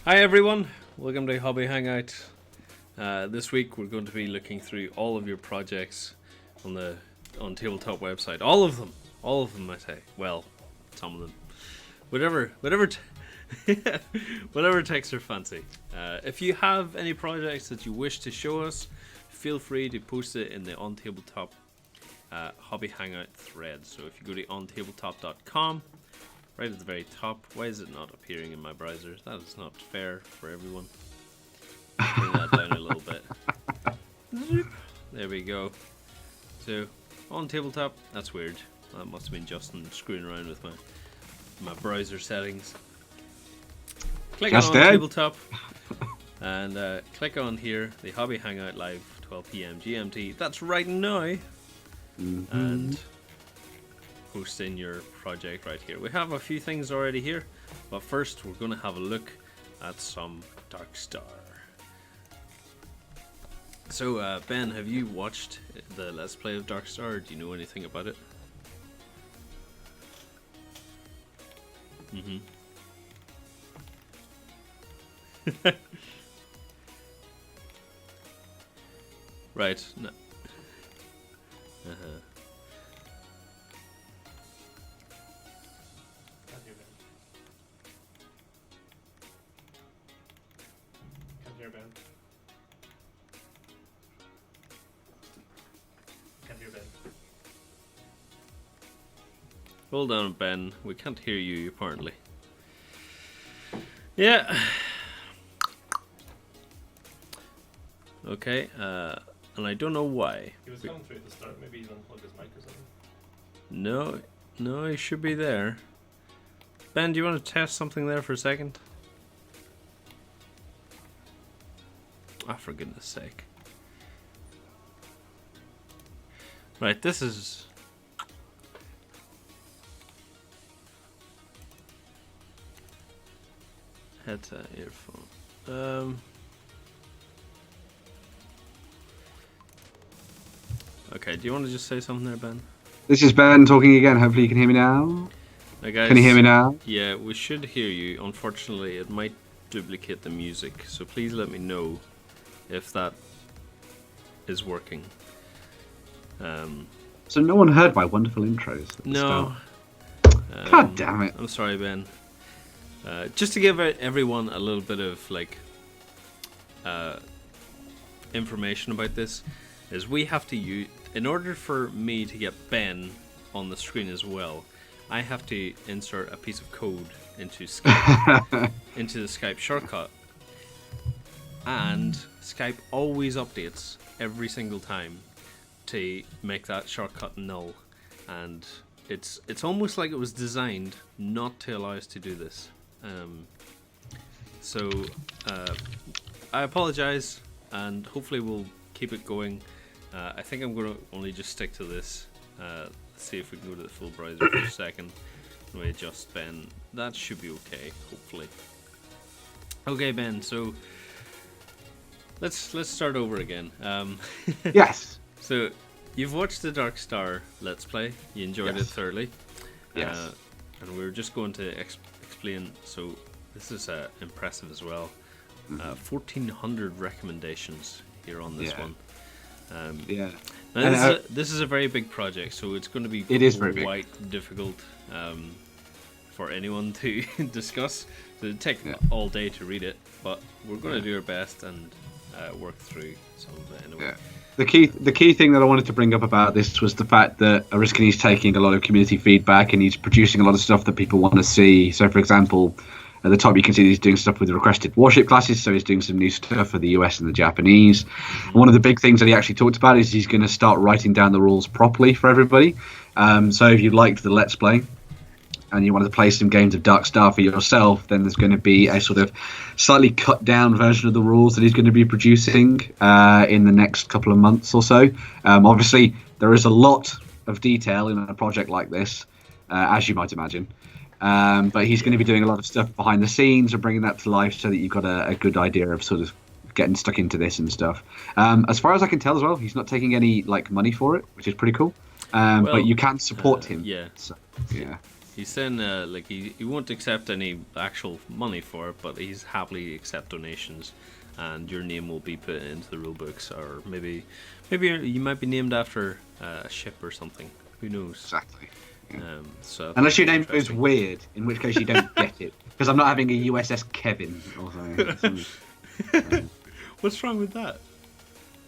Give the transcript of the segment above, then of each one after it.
Hi everyone, welcome to Hobby Hangout. This week we're going to be looking through all of your projects on the tabletop website. All of them I say. Well, some of them. Whatever whatever takes your fancy. If you have any projects that you wish to show us, feel free to post it in the On Tabletop Hobby Hangout thread. So if you go to ontabletop.com, right at the very top. Why is it not appearing in my browser? That is not fair for everyone. Bring that down a little bit. There we go. So, on tabletop, that's weird. That must have been Justin screwing around with my browser settings. Click on tabletop and click on here, the Hobby Hangout Live, 12 PM GMT. That's right now. And post in your project right here. We have a few things already here, but first we're going to have a look at some Dark Star. So Ben, have you watched the Let's Play of Dark Star? Do you know anything about it? Right. No. Hold on, Ben. We can't hear you, apparently. Yeah. Okay, and I don't know why. He was coming through at the start. Maybe he's unplugged his mic or something. No, he should be there. Ben, do you want to test something there for a second? Ah, for goodness sake. Right, this is... headset, earphone. Okay, do you want to just say something there, Ben? This is Ben talking again. Hopefully you can hear me now. Hey guys, can you hear me now? Yeah, we should hear you. Unfortunately, it might duplicate the music, so please let me know if that is working. So no one heard my wonderful intros at the No. start. God damn it. I'm sorry, Ben. Just to give everyone a little bit of information about this, is we have to use, in order for me to get Ben on the screen as well, I have to insert a piece of code into Skype, into the Skype shortcut, and Skype always updates every single time to make that shortcut null, and it's almost like it was designed not to allow us to do this. So I apologize, and hopefully we'll keep it going. I think I'm going to only just stick to this. Let's see if we can go to the full browser for a second. Let me adjust Ben. That should be okay, hopefully. Okay, Ben. So let's start over again. Yes. So you've watched the Dark Star Let's Play. You enjoyed it thoroughly. Yes. And we're just going to explain. So this is impressive as well. 1,400 recommendations here on this one. Yeah. Now this is a very big project, so it's going to be quite difficult for anyone to discuss. So it'll take all day to read it, but we're going to do our best and work through some of it anyway. Yeah. The key thing that I wanted to bring up about this was the fact that Oriskany's taking a lot of community feedback and he's producing a lot of stuff that people want to see. So, for example, at the top you can see he's doing stuff with the requested warship classes, so he's doing some new stuff for the US and the Japanese. And one of the big things that he actually talked about is he's going to start writing down the rules properly for everybody. So if you liked the Let's Play and you wanted to play some games of Dark Star for yourself, then there's going to be a sort of slightly cut down version of the rules that he's going to be producing in the next couple of months or so. Obviously, there is a lot of detail in a project like this, as you might imagine. But he's going to be doing a lot of stuff behind the scenes and bringing that to life so that you've got a good idea of sort of getting stuck into this and stuff. As far as I can tell as well, he's not taking any money for it, which is pretty cool. But you can support him. Yeah. So, yeah. He's saying like he won't accept any actual money for it, but he's happily accept donations, and your name will be put into the rule books, or maybe you might be named after a ship or something. Who knows? Exactly. Yeah. So unless your name goes weird, in which case you don't get it, because I'm not having a USS Kevin or something. What's wrong with that?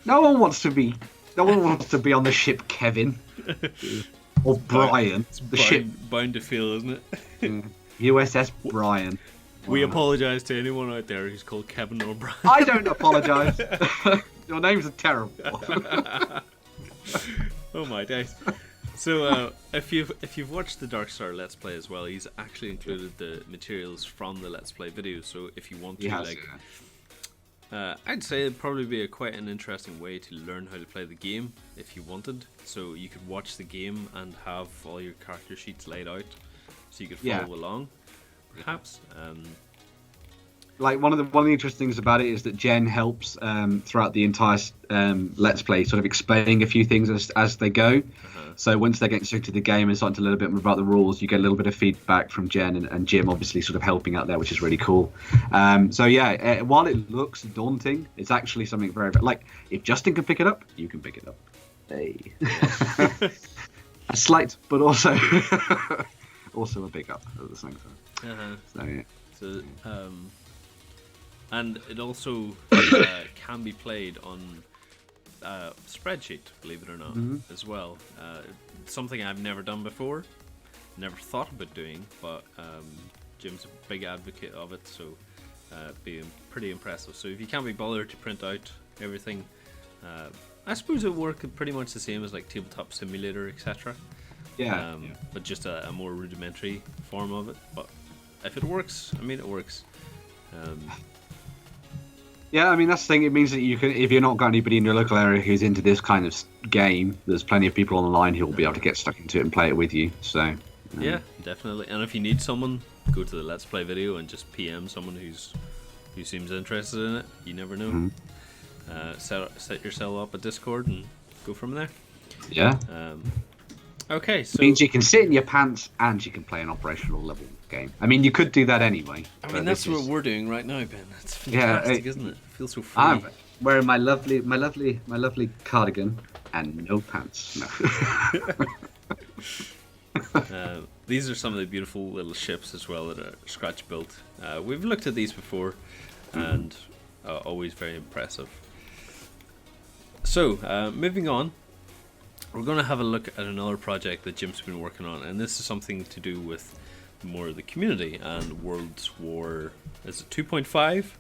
No one wants to be on the ship Kevin or Brian. The ship bound to fail, isn't it? USS Brian. We apologise to anyone out there who's called Kevin or Brian. I don't apologise. Your names are terrible. Oh my days. So if you've watched the Dark Star Let's Play as well, he's actually included the materials from the Let's Play video. So if you want to, I'd say it'd probably be quite an interesting way to learn how to play the game if you wanted. So you could watch the game and have all your character sheets laid out, so you could follow along, perhaps. Like one of the interesting things about it is that Jen helps throughout the entire Let's Play, sort of explaining a few things as they go. So once they get into the game and starting to learn a bit more about the rules, you get a little bit of feedback from Jen and Jim, obviously sort of helping out there, which is really cool. So yeah, while it looks daunting, it's actually something very, like, if Justin can pick it up, you can pick it up. Hey. A slight, but also also a big up at the same time. So yeah. So and it also can be played on spreadsheet, believe it or not, as well. Something I've never done before, never thought about doing, but Jim's a big advocate of it, so being pretty impressive. So if you can't be bothered to print out everything, I suppose it would work pretty much the same as like Tabletop Simulator, etc. But just a more rudimentary form of it. But if it works, I mean, it works. Yeah, I mean, that's the thing. It means that you can, if you're not got anybody in your local area who's into this kind of game, there's plenty of people online who will be able to get stuck into it and play it with you. So yeah, definitely. And if you need someone, go to the Let's Play video and just PM someone who seems interested in it. You never know. Set yourself up a Discord and go from there. Yeah. Okay, so it means you can sit in your pants and you can play an operational level game. I mean, you could do that anyway. I mean, that's what we're doing right now, Ben. It's fantastic, isn't it? It feels so free. I'm wearing my lovely cardigan and no pants. No. These are some of the beautiful little ships as well that are scratch built. We've looked at these before, and always very impressive. So, moving on, we're going to have a look at another project that Jim's been working on, and this is something to do with more of the community and World War. Is it 2.5?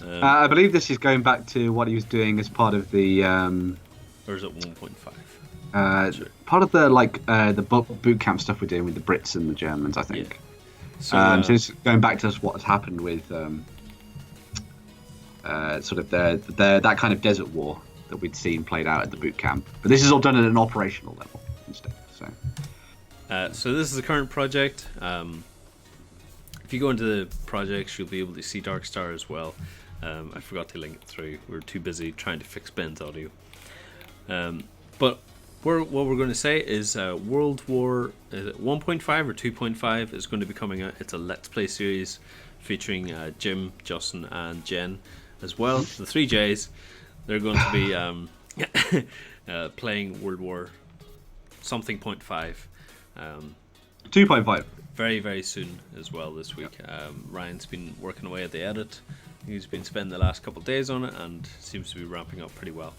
I believe this is going back to what he was doing as part of the. Or is it 1.5? Sure. Part of the boot camp stuff we're doing with the Brits and the Germans, I think. Yeah. So it's going back to what has happened with sort of that kind of desert war that we'd seen played out at the boot camp. But this is all done at an operational level instead. So this is the current project. If you go into the projects, you'll be able to see Dark Star as well. I forgot to link it through. We were too busy trying to fix Ben's audio. But what we're going to say is World War 1.5 or 2.5 is going to be coming out. It's a Let's Play series featuring Jim, Justin, and Jen as well. The 3Js. They're going to be playing World War something 0.5. 2.5. Very, very soon as well this week. Ryan's been working away at the edit. He's been spending the last couple of days on it and seems to be ramping up pretty well.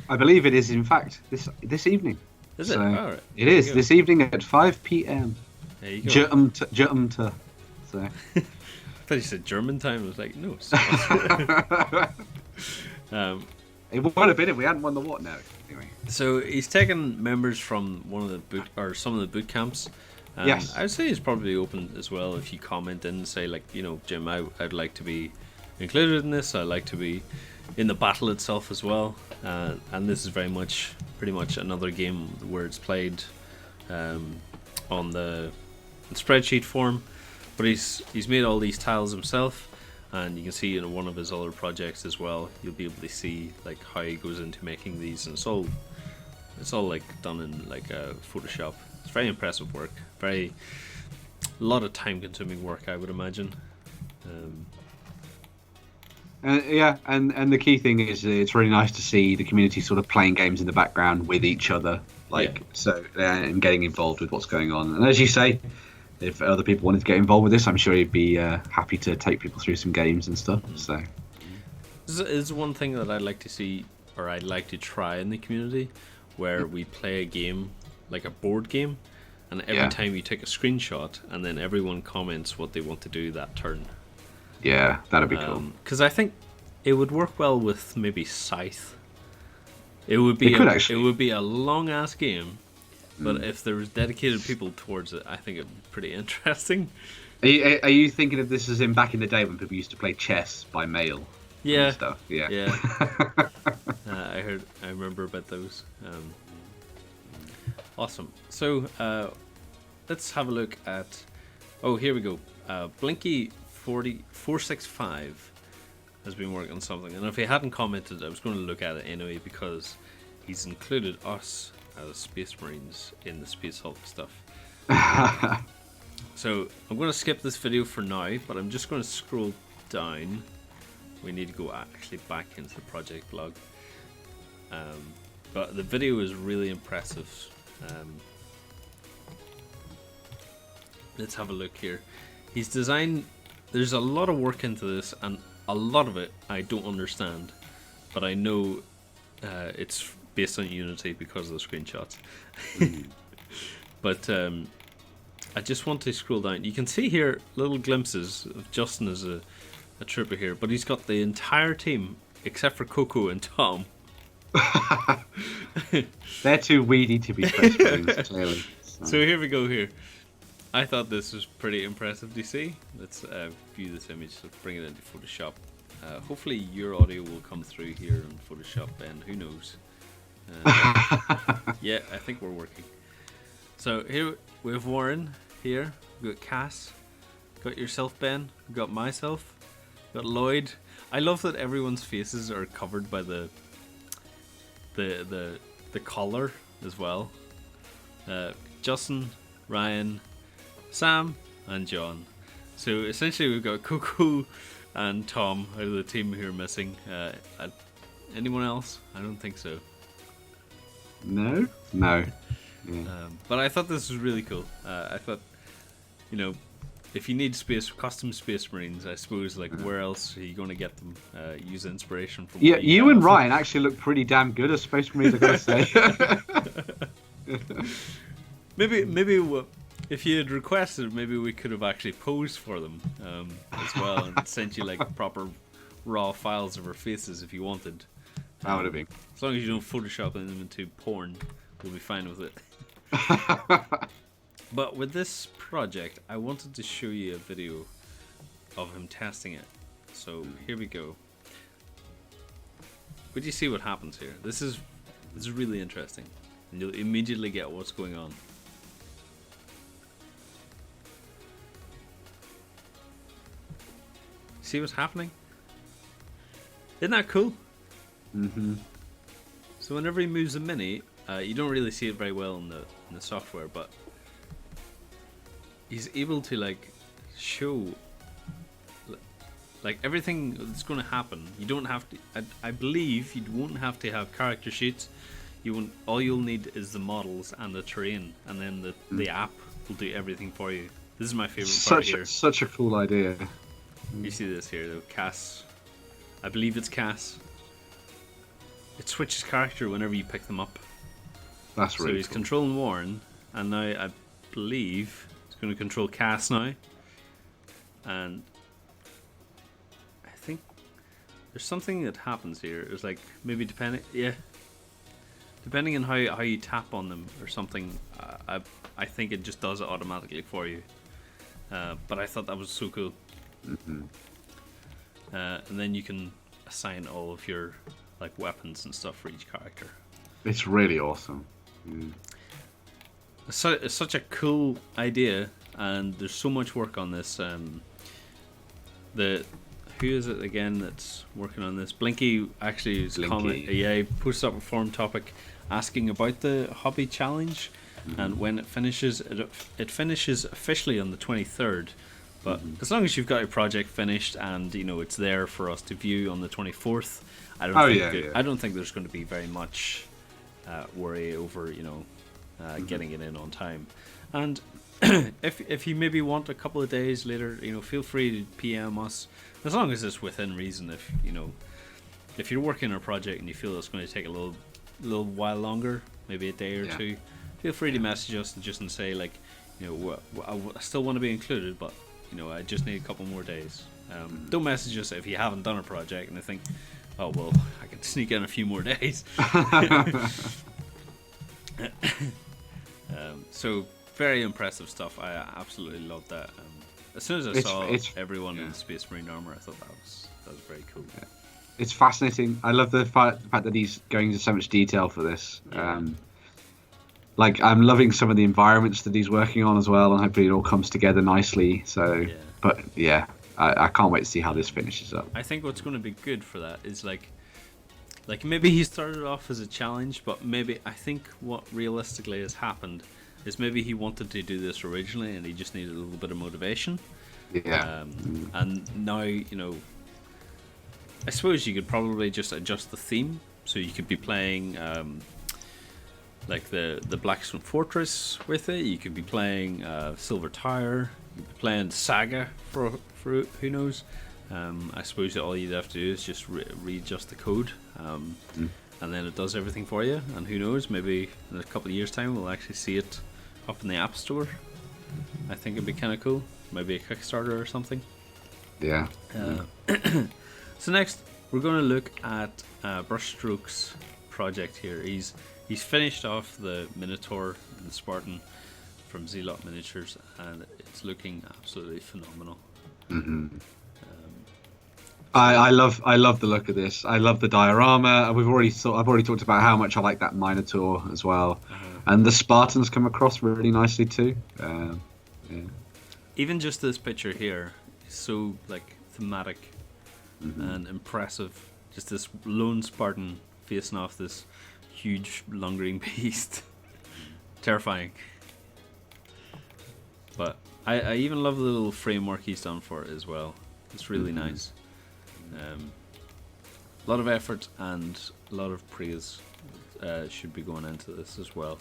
I believe it is, in fact, this evening. Is it? All right. It is this evening at 5 p.m. There you go. So. I thought you said German time. I was like, no. It would have been if we hadn't won the war. No, anyway. So he's taken members from some of the boot camps. Yes. I would say he's probably open as well if you comment and say, like, Jim, I'd like to be included in this. I'd like to be in the battle itself as well. And this is pretty much another game where it's played on the spreadsheet form. But he's made all these tiles himself. And you can see in one of his other projects as well, you'll be able to see like how he goes into making these, and it's all like done in like Photoshop. It's It's very impressive work. A lot of time-consuming work, I would imagine. And the key thing is it's really nice to see the community sort of playing games in the background with each other, and getting involved with what's going on. And as you say, if other people wanted to get involved with this, I'm sure he'd be happy to take people through some games and stuff. So this is one thing that I'd like to see, or I'd like to try in the community, where we play a game, like a board game, and every time you take a screenshot, and then everyone comments what they want to do that turn. Yeah, that'd be cool. Because I think it would work well with maybe Scythe. It would be a long ass game, but if there was dedicated people towards it, I think it'd be pretty interesting. Are you thinking of this as in back in the day when people used to play chess by mail? Yeah. And stuff. Yeah. I remember about those. Awesome. So let's have a look at. Oh, here we go. Blinky 465 has been working on something, and if he hadn't commented, I was going to look at it anyway because he's included us as Space Marines in the Space Hulk stuff. So I'm going to skip this video for now, but I'm just going to scroll down. We need to go actually back into the project blog. But the video is really impressive. Let's have a look here. He's designed. There's a lot of work into this, and a lot of it I don't understand, but I know it's based on Unity because of the screenshots. But I just want to scroll down. You can see here little glimpses of Justin as a trooper here, but he's got the entire team except for Coco and Tom. They're too weedy to be Space Marines, clearly. So here we go here. I thought this was pretty impressive. Do you see? Let's view this image. Let's bring it into Photoshop. Hopefully your audio will come through here in Photoshop, Ben. Who knows? Yeah, I think we're working. So here we have Warren here. We've got Cass. Got yourself, Ben. We've got myself. Got Lloyd. I love that everyone's faces are covered by the collar as well. Justin, Ryan, Sam, and John. So essentially we've got Coco and Tom out of the team who are missing. Anyone else? I don't think so. No. Yeah. But I thought this was really cool. I thought, if you need custom Space Marines, I suppose, where else are you going to get them? Use inspiration from. Yeah, you and Ryan actually look pretty damn good as Space Marines, I gotta say. maybe if you had requested, maybe we could have actually posed for them as well and sent you proper raw files of our faces if you wanted. That would have been. As long as you don't Photoshop them into porn, we'll be fine with it. But with this project, I wanted to show you a video of him testing it. So here we go. Would you see what happens here? This is really interesting, and you'll immediately get what's going on. See what's happening? Isn't that cool? Mm-hmm. So whenever he moves a mini, you don't really see it very well in the software, but he's able to show everything that's going to happen. You don't have to. I believe you won't have to have character sheets. You won't. All you'll need is the models and the terrain, and then the app will do everything for you. This is my favorite part here. Such a cool idea. You see this here, though. Cass. I believe it's Cass. It switches character whenever you pick them up. That's really So he's cool. controlling Warren, and now I believe he's going to control Cass now. And I think there's something that happens here. It's maybe depending on how you tap on them or something. I think it just does it automatically for you. But I thought that was so cool. Mm-hmm. And then you can assign all of your weapons and stuff for each character. It's really awesome. Mm. It's such a cool idea, and there's so much work on this. Who is it again that's working on this? Blinky actually is he posted up a forum topic asking about the hobby challenge. and when it finishes, it finishes officially on the 23rd. But as long as you've got your project finished and it's there for us to view on the 24th, I don't think there's going to be very much worry over getting it in on time. And if you maybe want a couple of days later, feel free to PM us, as long as it's within reason. If you're working on a project and you feel it's going to take a little while longer, maybe a day or two, feel free to message us and say like, I still want to be included, but I just need a couple more days. Don't message us if you haven't done a project and I think, oh well, I can sneak in a few more days. So very impressive stuff. I absolutely loved that. As soon as I saw everyone in Space Marine armor, I thought that was very cool. Yeah. It's fascinating. I love the fact that he's going into so much detail for this. Like, I'm loving some of the environments that he's working on as well, and hopefully it all comes together nicely. So, but yeah, I can't wait to see how this finishes up. I think what's going to be good for that is like maybe he started off as a challenge, but maybe I think what realistically has happened is maybe he wanted to do this originally and he just needed a little bit of motivation. Yeah. And now, I suppose you could probably just adjust the theme, so you could be playing like the Blackstone Fortress with it. You could be playing Silver Tower. You could be playing Saga for who knows. I suppose all you'd have to do is just readjust the code, and then it does everything for you. And who knows, maybe in a couple of years' time we'll actually see it up in the App Store. I think it'd be kind of cool. Maybe a Kickstarter or something. Yeah. So next we're going to look at Brushstroke's project here. He's finished off the Minotaur and the Spartan from Zealot Miniatures, and it's looking absolutely phenomenal. I love the look of this. I love the diorama. I've already talked about how much I like that Minotaur as well, and the Spartans come across really nicely too. Even just this picture here is so like thematic and impressive. Just this lone Spartan facing off this huge long-green beast. Terrifying. But I even love the little framework he's done for it as well. It's really nice. A lot of effort and a lot of praise should be going into this as well.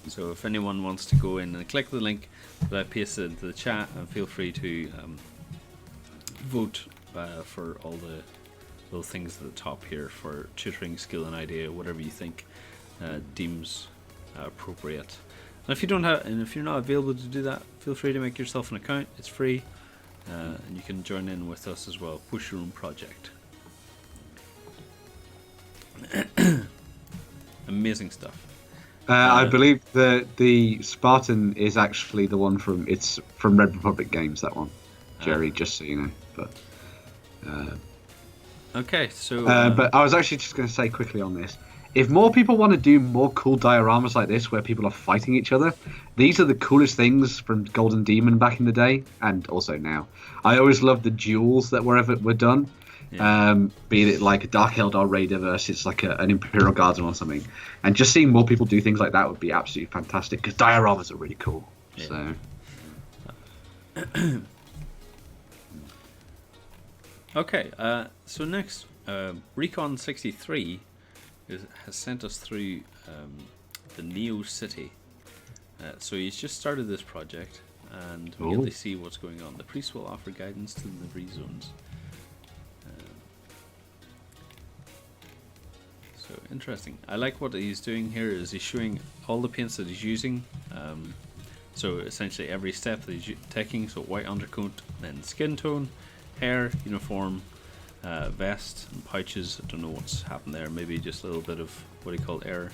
So if anyone wants to go in and click the link that I pasted into the chat, and feel free to vote for all the little things at the top here for tutoring, skill and idea, whatever you think deems appropriate. And if you're not available to do that, feel free to make yourself an account. It's free, and you can join in with us as well. Push your own project. Amazing stuff. I believe that the Spartan is actually the one from Red Republic Games. That one, Jerry. Just so you know, but. Okay, so. But I was actually just going to say quickly on this. If more people want to do more cool dioramas like this, where people are fighting each other, these are the coolest things from Golden Demon back in the day, and also now. I always loved the duels that were done. Yeah. Be it like a Dark Eldar Raider versus like an Imperial Guardsman or something, and just seeing more people do things like that would be absolutely fantastic, because dioramas are really cool. Yeah. So. Okay, so next, Recon 63 has sent us through the Neo City. So he's just started this project, and we'll get to see what's going on. The priest will offer guidance to the delivery zones. So interesting. I like what he's doing here is he's showing all the paints that he's using. So essentially every step that he's taking. So white undercoat, then skin tone, hair, uniform, vest and pouches. I don't know what's happened there. Maybe just a little bit of what he called air,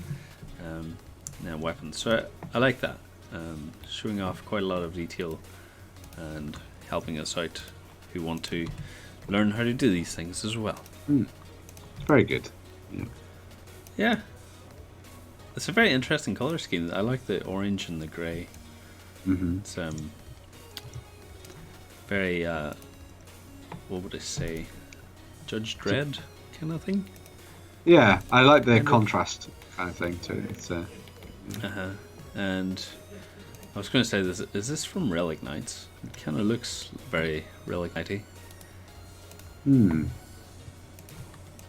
and then weapons. So I like that. Showing off quite a lot of detail and helping us out who want to learn how to do these things as well. It's very good. Yeah. It's a very interesting color scheme. I like the orange and the grey. It's very what would I say, Judge Dredd kind of thing. Yeah, I like the contrast kind of thing too. It's And I was going to say, this is this from Relic Knights? It kind of looks very Relic Knighty.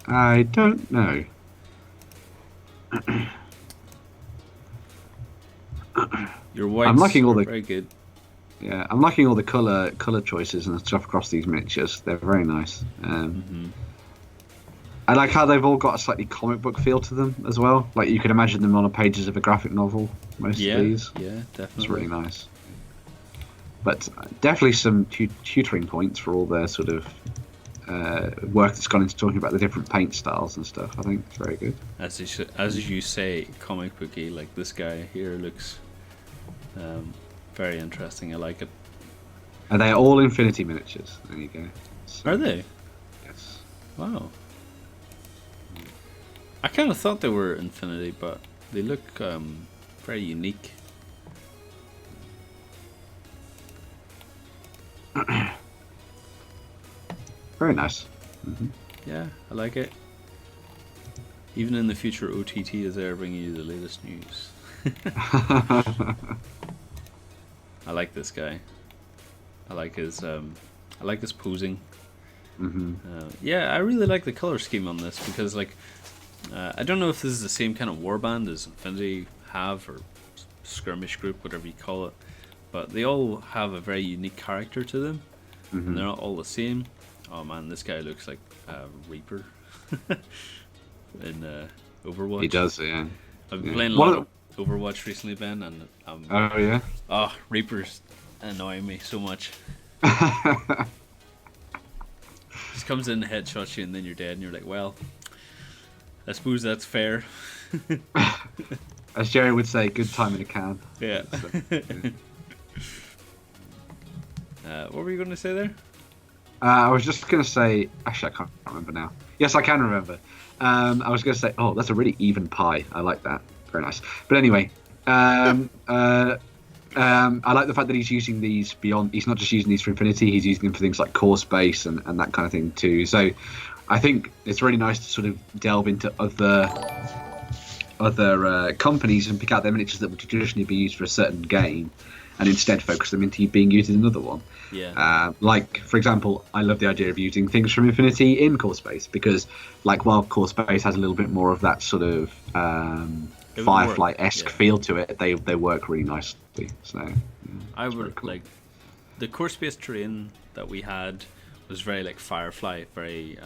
I don't know. Your whites I'm liking all are the very good. Yeah, I'm liking all the color choices and stuff across these miniatures. They're very nice. I like how they've all got a slightly comic book feel to them as well. Like you could imagine them on the pages of a graphic novel. Most of these. Yeah, definitely. It's really nice. But definitely some tutoring points for all their sort of work that's gone into talking about the different paint styles and stuff. I think it's very good. As you say, comic booky. Like this guy here looks very interesting. I like it. And they are all Infinity miniatures. There you go. So, Are they? Yes. Wow. I kind of thought they were Infinity, but they look very unique. Very nice. Yeah, I like it. Even in the future, OTT is there bringing you the latest news. I like this guy. I like his posing. Yeah, I really like the color scheme on this because, like, I don't know if this is the same kind of warband as Infinity have, or skirmish group, whatever you call it, but they all have a very unique character to them, and they're not all the same. Oh man, this guy looks like Reaper in Overwatch. He does, yeah. I've been playing a lot of Overwatch recently, Ben, and oh yeah. Oh, Reaper's annoying me so much. Just comes in, headshots you, and then you're dead, and you're like, well, I suppose that's fair. As Jerry would say, good time in a can. Yeah. So, What were you going to say there? I was just going to say, actually I can't remember now. Yes, I can remember. I was going to say, oh, that's a really even pie. I like that. Very nice. But anyway, I like the fact that he's using these beyond. He's not just using these for Infinity. He's using them for things like core space and that kind of thing too. So I think it's really nice to sort of delve into other companies and pick out their miniatures that would traditionally be used for a certain game, and instead focus them into being used in another one. Yeah. Like, for example, I love the idea of using things from Infinity in core space because, like, while core space has a little bit more of that sort of Firefly-esque feel to it, they work really nicely. So yeah, I would cool. Like the core space terrain that we had was very like Firefly, very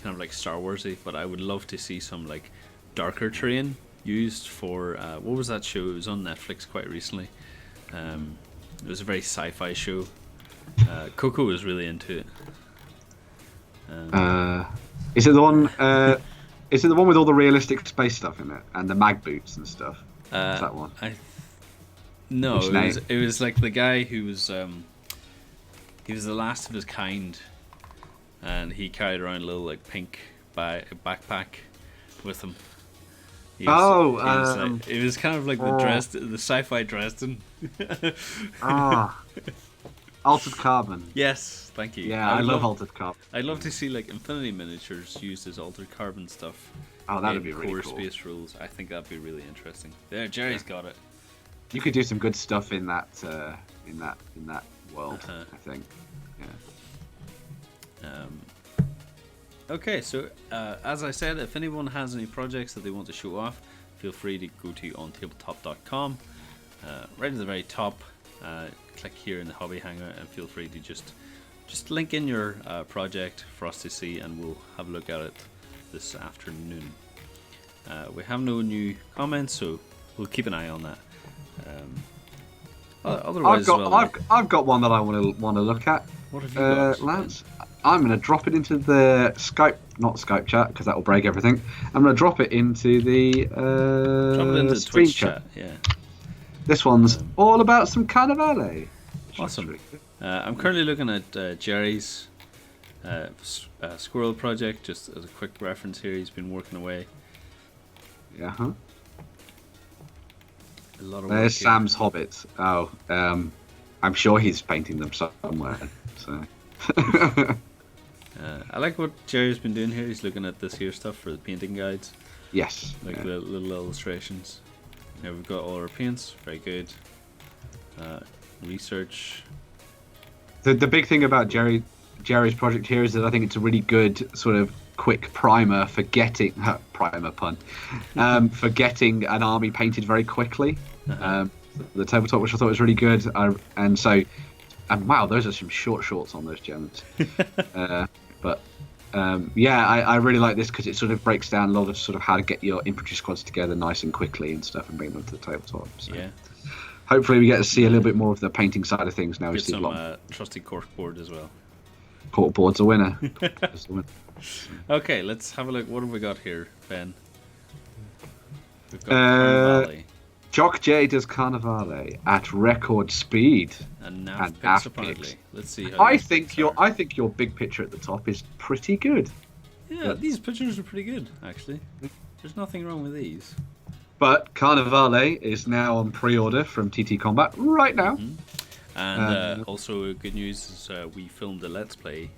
kind of like Star Warsy, but I would love to see some like darker terrain used for what was that show? It was on Netflix quite recently. It was a very sci-fi show. Coco was really into it. Is it the one? Is it the one with all the realistic space stuff in it and the mag boots and stuff? Is that one? No, it was like the guy who was he was the last of his kind, and he carried around a little like pink backpack with him. It was kind of like the sci-fi Dresden. Altered Carbon. Yes, thank you. Yeah, I love Altered Carbon. I'd love to see like Infinity miniatures used as Altered Carbon stuff. Oh, that'd be really core cool. Space rules. I think that'd be really interesting. There, Jerry's got it. You could do some good stuff in that world. I think. Yeah. Okay, so as I said, if anyone has any projects that they want to show off, feel free to go to ontabletop.com. Right at the very top, click here in the hobby hangout and feel free to just link in your project for us to see, and we'll have a look at it this afternoon. We have no new comments, so we'll keep an eye on that. Otherwise, I've got one that I want to look at. What have you got, Lance? I'm going to drop it into the not Skype chat because that will break everything. I'm going to drop it into the stream Twitch chat. Yeah. This one's all about some Carnevale. Awesome. I'm currently looking at Jerry's Squirrel project. Just as a quick reference here, he's been working away. Yeah. A lot of There's Sam's Hobbits. Oh, I'm sure he's painting them somewhere. So. I like what Jerry's been doing here. He's looking at this here stuff for the painting guides. Yes. Like the little illustrations. Yeah, we've got all our paints. Very good. Research. The big thing about Jerry's project here is that I think it's a really good sort of quick primer for getting primer pun for getting an army painted very quickly. The tabletop, which I thought was really good, and wow, those are some short shorts on those Germans. I really like this because it sort of breaks down a lot of sort of how to get your infantry squads together nice and quickly and stuff, and bring them to the tabletop. So. Yeah. Hopefully, we get to see a little bit more of the painting side of things now. Get some trusty corkboard as well. Corkboard's a winner. Okay, let's have a look. What have we got here, Ben? We've got Carnevale. Jock J does Carnevale at record speed. And nav picks apparently. Let's see how I think your big picture at the top is pretty good. Yeah, these pictures are pretty good, actually. There's nothing wrong with these. But Carnevale is now on pre-order from TT Combat right now. Mm-hmm. And also good news is we filmed a Let's Play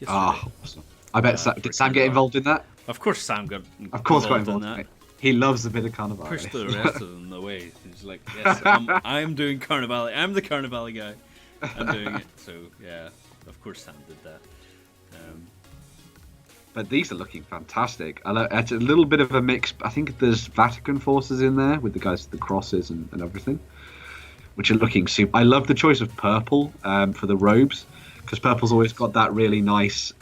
yesterday. Awesome. I bet did Sam get involved in that? Of course Sam got involved in that. He loves a bit of Carnevale. Push the rest of them away. He's like, yes, I'm doing Carnevale. I'm the Carnevale guy. I'm doing it. So, yeah, of course Sam did that. But these are looking fantastic. It's a little bit of a mix. I think there's Vatican forces in there with the guys with the crosses and everything, which are looking super. I love the choice of purple for the robes, because purple's always got that really nice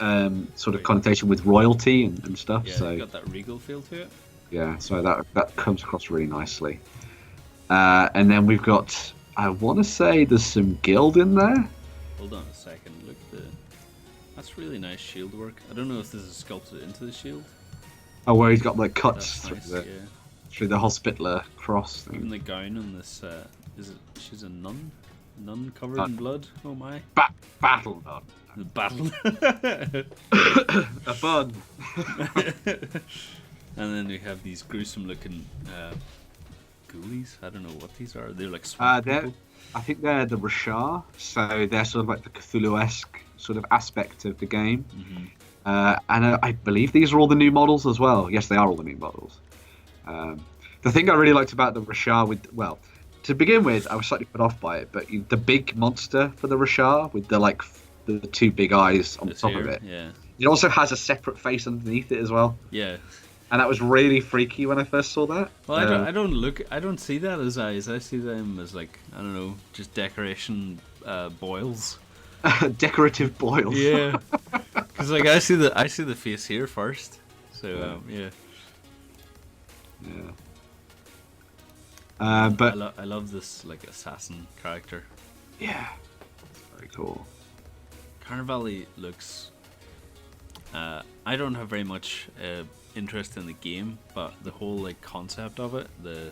sort of connotation with royalty and stuff. Yeah, so got that regal feel to it. Yeah, so that comes across really nicely. And then we've got, I want to say there's some guild in there. Hold on a second. Look, that's really nice shield work. I don't know if this is sculpted into the shield. Oh, where he's got like cuts through the Hospitaller cross thing. Even the gown on this, she's a nun? Nun covered in blood? Oh my. Battle nun. The battle. A bun. And then we have these gruesome looking ghoulies. I don't know what these are. They're like swamp people. I think they're the Rashar, so they're sort of like the Cthulhu-esque sort of aspect of the game. Mm-hmm. And I believe these are all the new models as well. Yes, they are all the new models. The thing I really liked about the Rashar to begin with, I was slightly put off by it, but the big monster for the Rashar with the two big eyes on the top of it. Yeah. It also has a separate face underneath it as well. Yeah. And that was really freaky when I first saw that. Well, I don't see that as eyes. I see them as like, I don't know, just decoration boils. Decorative boils. Yeah. Because like I see the face here first. So yeah. Yeah. But I love this like assassin character. Yeah. Very cool. Carnevale looks. I don't have very much interest in the game, but the whole like concept of it, the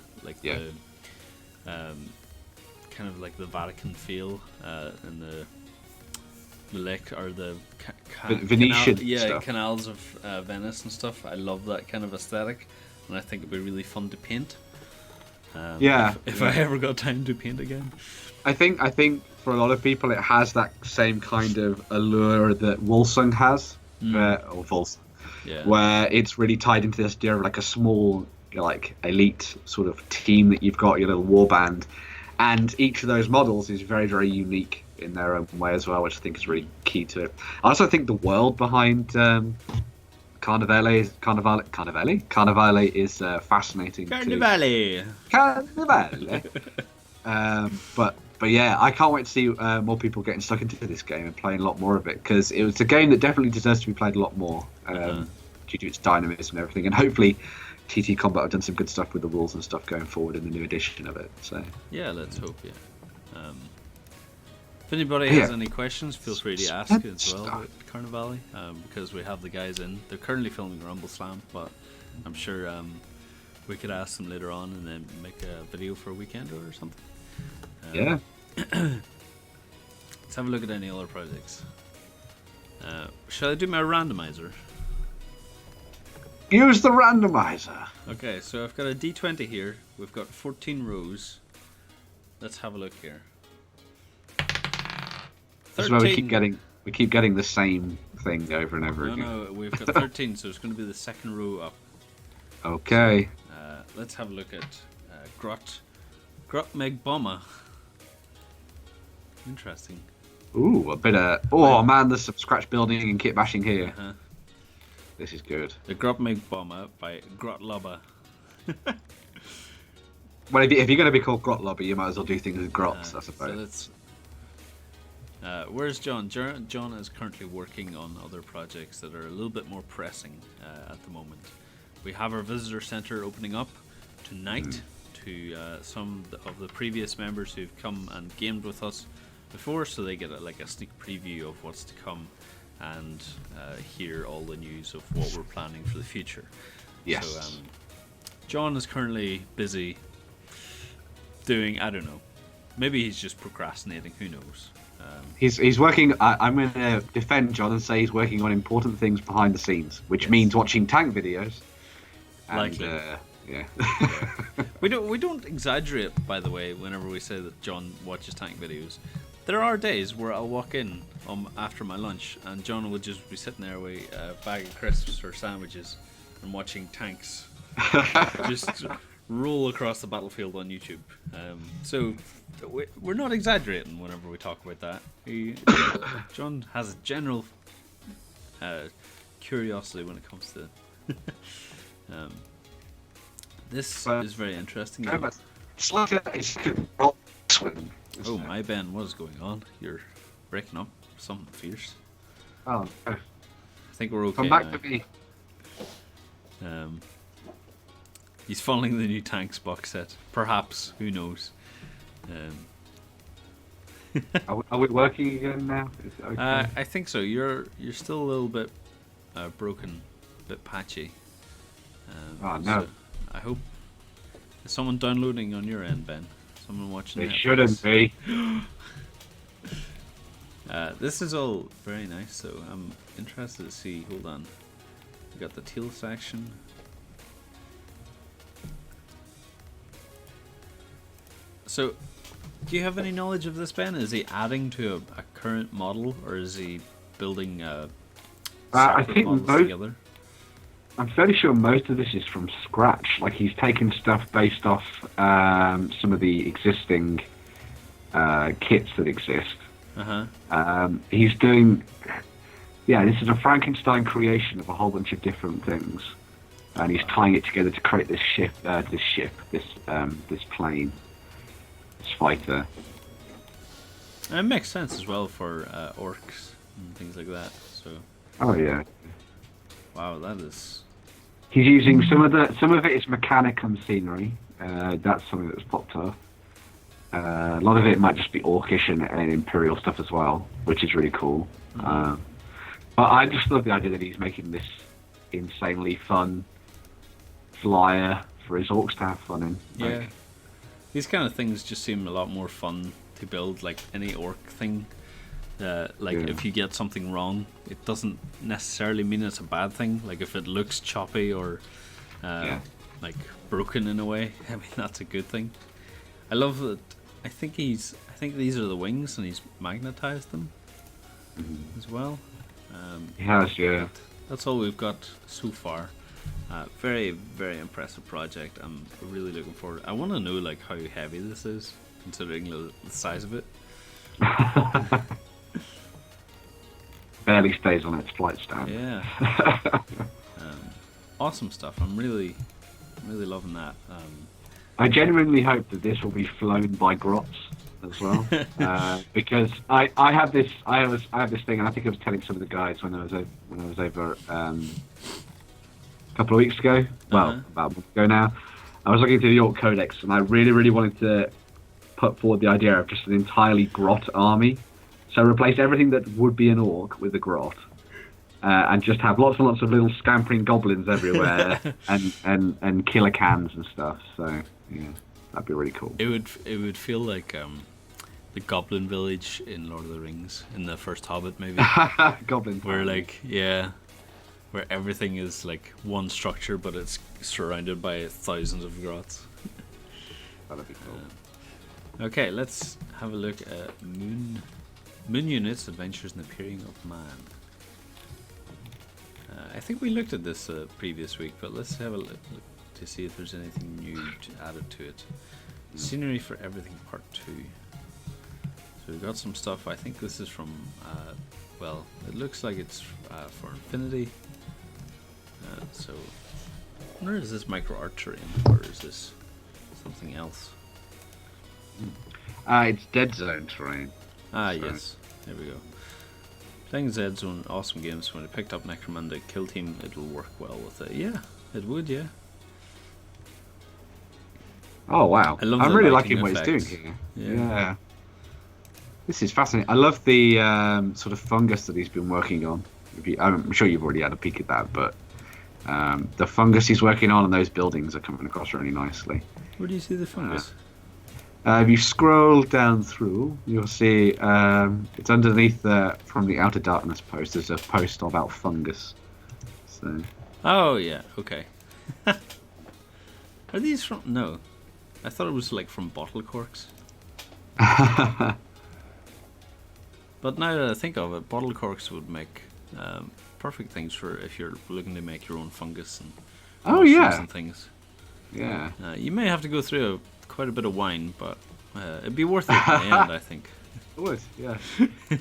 kind of like the Vatican feel and the lake or the Venetian stuff. Canals of Venice and stuff. I love that kind of aesthetic, and I think it'd be really fun to paint. If I ever got time to paint again. I think for a lot of people it has that same kind of allure that Wolsung has, or Volsung. Yeah. Where it's really tied into this idea of like a small, like elite sort of team that you've got, your little war band, and each of those models is very, very unique in their own way as well, which I think is really key to it. I also think the world behind Carnevale is fascinating. Carnevale. But yeah, I can't wait to see more people getting stuck into this game and playing a lot more of it, because it was a game that definitely deserves to be played a lot more due to its dynamism and everything. And hopefully TT Combat have done some good stuff with the rules and stuff going forward in the new edition of it. So yeah, let's hope. If anybody has any questions, feel free to ask as well about Carnevale, because we have the guys in. They're currently filming Rumble Slam, but I'm sure we could ask them later on and then make a video for a weekend or something. Yeah. Let's have a look at any other projects. Shall I do my randomizer? Use the randomizer. Okay, so I've got a D20 here. We've got 14 rows. Let's have a look here. That's why we keep getting the same thing over and over again. No, we've got 13, so it's going to be the second row up. Okay. So, let's have a look at Grot Meg Bomber. Interesting. Ooh, a bit of... Oh, man, there's some scratch building and kit bashing here. Uh-huh. This is good. The Grot Meg Bomber by Grot Lover. Well, if you're going to be called Grot Lover, you might as well do things with grots, I suppose. So where's John? John is currently working on other projects that are a little bit more pressing at the moment. We have our visitor center opening up tonight to some of the previous members who've come and gamed with us before, so they get a sneak preview of what's to come and hear all the news of what we're planning for the future. Yes. So John is currently busy doing, I don't know, maybe he's just procrastinating, who knows. He's working. I'm going to defend John and say he's working on important things behind the scenes, which means watching tank videos. And, likely. Yeah. We don't exaggerate, by the way, whenever we say that John watches tank videos. There are days where I'll walk in after my lunch and John will just be sitting there with a bag of crisps or sandwiches and watching tanks just roll across the battlefield on YouTube. So we're not exaggerating whenever we talk about that. John has a general curiosity when it comes to this is very interesting. It's like a rock swing. Oh my Ben, what is going on? You're breaking up something fierce. Oh, I think we're okay. come back now. to me. He's following the new Tanks box set. Perhaps, who knows? Are we working again now? Is it okay? I think so. You're still a little bit broken, a bit patchy. Oh no! So I hope is someone downloading on your end, Ben. Someone watching. They Netflix? shouldn't be. This is all very nice, so I'm interested to see. Hold on, we got the teal section. So, do you have any knowledge of this, Ben? Is he adding to a current model, or is he building I separate think models together? I'm fairly sure most of this is from scratch. Like he's taken stuff based off some of the existing kits that exist. He's doing, this is a Frankenstein creation of a whole bunch of different things, and he's tying it together to create this this plane, this fighter. And it makes sense as well for orcs and things like that. So. Oh yeah. Wow, that is. He's using some of it is Mechanicum scenery. That's something that's popped up. A lot of it might just be orcish and imperial stuff as well, which is really cool. But I just love the idea that he's making this insanely fun flyer for his orcs to have fun in. Yeah, these kind of things just seem a lot more fun to build. Like any orc thing. If you get something wrong, it doesn't necessarily mean it's a bad thing. Like if it looks choppy or like broken in a way, I mean that's a good thing. I love that. I think these are the wings, and he's magnetized them as well. He has, yeah. That's all we've got so far. Very, very impressive project. I'm really looking forward. I want to know like how heavy this is, considering the size of it. Barely stays on its flight stand. Yeah. Awesome stuff. I'm really loving that. I genuinely hope that this will be flown by grots as well, because I have this thing, and I think I was telling some of the guys when I was over a couple of weeks ago. Well, about a month ago now. I was looking through the Orc Codex, and I really wanted to put forward the idea of just an entirely grot army. So replace everything that would be an orc with a grot, and just have lots and lots of little scampering goblins everywhere, and killer cans and stuff. So yeah, that'd be really cool. It would feel like the Goblin Village in Lord of the Rings in the first Hobbit, maybe. Goblin. Where where everything is like one structure, but it's surrounded by thousands of grots. That'd be cool. Okay, let's have a look at Moon Units, Adventures in the Appearing of Man. I think we looked at this previous week, but let's have a look to see if there's anything new added to it. Scenery for everything, part 2. So we've got some stuff. I think this is from, well, it looks like it's for Infinity. So, where is this micro art terrain, or is this something else? It's Dead Zone terrain. Yes. There we go. Playing Dead Zone, awesome games. When I picked up Necromunda Kill Team, it'll work well with it. Yeah, it would, yeah. Oh, wow. I'm really liking what effects. he's doing here. Yeah. This is fascinating. I love the sort of fungus that he's been working on. I'm sure you've already had a peek at that, but the fungus he's working on and those buildings are coming across really nicely. Where do you see the fungus? If you scroll down through, you'll see it's underneath from the Outer Darkness post. There's a post about fungus. So. Oh, yeah, okay. Are these from... No. I thought it was like from bottle corks. But now that I think of it, bottle corks would make perfect things for if you're looking to make your own fungus and and things. Yeah. You may have to go through quite a bit of wine, but it'd be worth it in the end, I think. It would, yeah.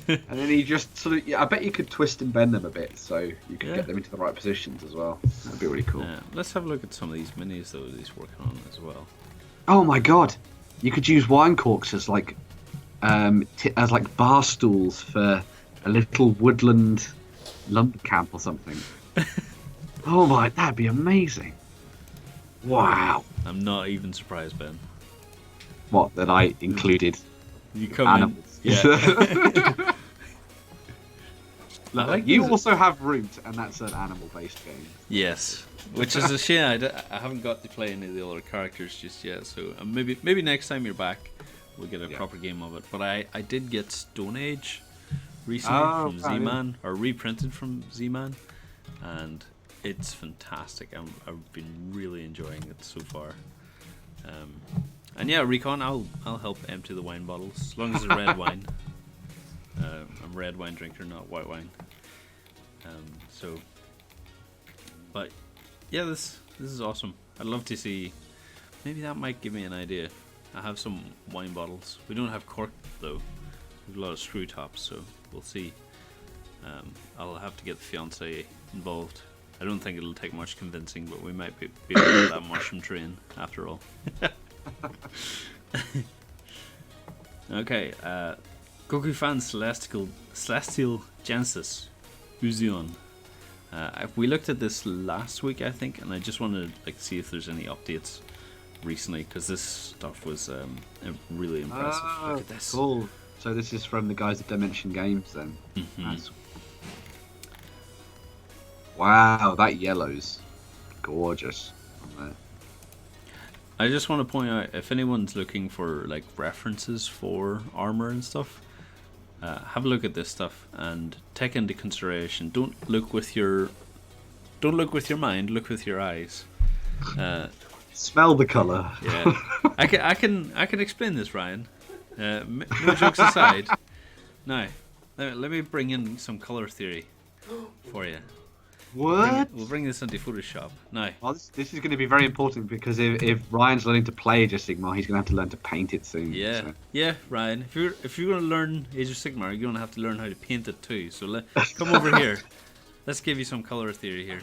And then you just sort of, I bet you could twist and bend them a bit so you could get them into the right positions as well. That'd be really cool. Let's have a look at some of these minis though that he's working on as well. Oh my god! You could use wine corks as like bar stools for a little woodland lumber camp or something. Oh my, that'd be amazing! Wow! I'm not even surprised, Ben. What, that I included you come animals? In, yeah. Look, you also have Root, and that's an animal-based game. Yes, which is a shame. I haven't got to play any of the other characters just yet. So maybe next time you're back, we'll get a proper game of it. But I did get Stone Age recently from Z-Man, or reprinted from Z-Man, and it's fantastic. I've been really enjoying it so far. And yeah, Recon, I'll help empty the wine bottles as long as it's red wine. I'm a red wine drinker, not white wine. But yeah, this is awesome. I'd love to see. Maybe that might give me an idea. I have some wine bottles. We don't have cork though. We have a lot of screw tops, so we'll see. I'll have to get the fiance involved. I don't think it'll take much convincing, but we might be able to get that mushroom train after all. Okay, Goku fan Celestial Genesis Uzion. We looked at this last week, I think, and I just wanted to see if there's any updates recently, because this stuff was really impressive. Look at this. Cool. So this is from the guys at Dimension Games, then. Mm-hmm. Wow, that yellow's gorgeous on there. I just want to point out, if anyone's looking for like references for armor and stuff, have a look at this stuff and take into consideration. Don't look with your mind. Look with your eyes. Smell the color. Yeah, I can explain this, Ryan. No jokes aside. Now, let me bring in some color theory for you. What? We'll bring this into Photoshop now. Well, this is going to be very important, because if Ryan's learning to play Age of Sigmar, he's going to have to learn to paint it soon. Yeah, so. Yeah, Ryan. If you're going to learn Age of Sigmar, you're going to have to learn how to paint it too. So come over here. Let's give you some color theory here.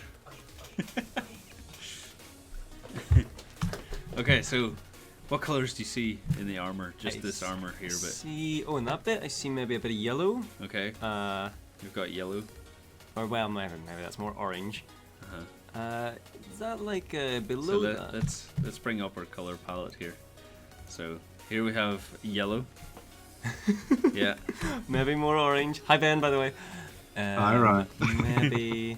Okay, so what colors do you see in the armor? Just this armor here, but in that bit, I see maybe a bit of yellow. Okay. We've got yellow. Or well, maybe that's more orange. Is that like below that? Let's bring up our color palette here. So here we have yellow. Yeah. Maybe more orange. Hi Ben, by the way. Alright. Maybe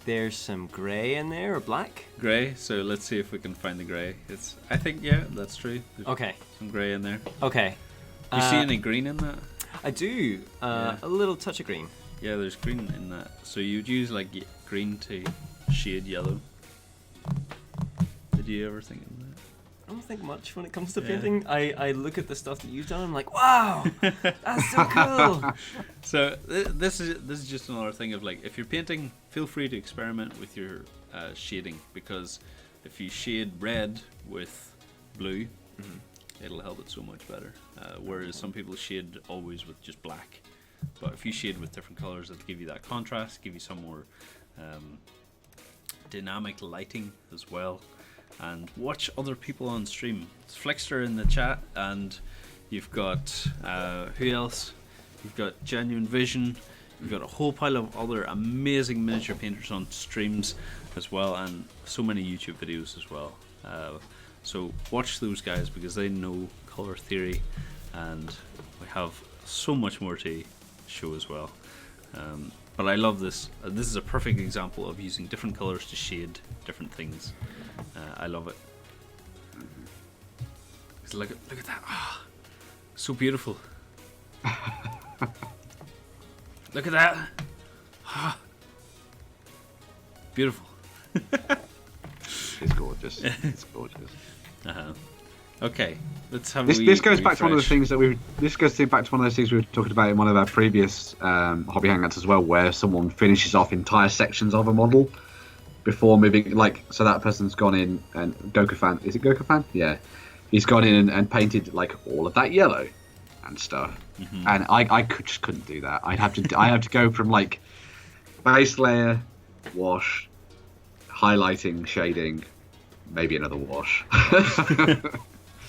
there's some grey in there, or black. Grey. So let's see if we can find the grey. I think that's true. There's okay. Some grey in there. Okay. You see any green in that? I do. A little touch of green. Yeah, there's green in that. So you'd use like green to shade yellow. Did you ever think of that? I don't think much when it comes to painting. I look at the stuff that you've done, I'm like, wow, that's so cool. So this is just another thing of like, if you're painting, feel free to experiment with your shading, because if you shade red with blue, it'll help it so much better. Whereas some people shade always with just black. But if you shade with different colors, it'll give you that contrast, give you some more dynamic lighting as well. And watch other people on stream. It's Flixter in the chat, and you've got who else? You've got Genuine Vision. You've got a whole pile of other amazing miniature painters on streams as well, and so many YouTube videos as well. So watch those guys because they know color theory, and we have so much more to show as well. But I love this. This is a perfect example of using different colors to shade different things. I love it. Look at that. Oh, so beautiful. Look at that. Oh, beautiful. It's gorgeous. It's gorgeous. Okay, let's have. This goes back to one of the things that we. This goes back to one of those things we were talking about in one of our previous hobby hangouts as well, where someone finishes off entire sections of a model before moving. Like, so that person's gone in and Gokufan. Is it Gokufan? Yeah, he's gone in and painted like all of that yellow and stuff. And I just couldn't do that. I have to go from like base layer, wash, highlighting, shading, maybe another wash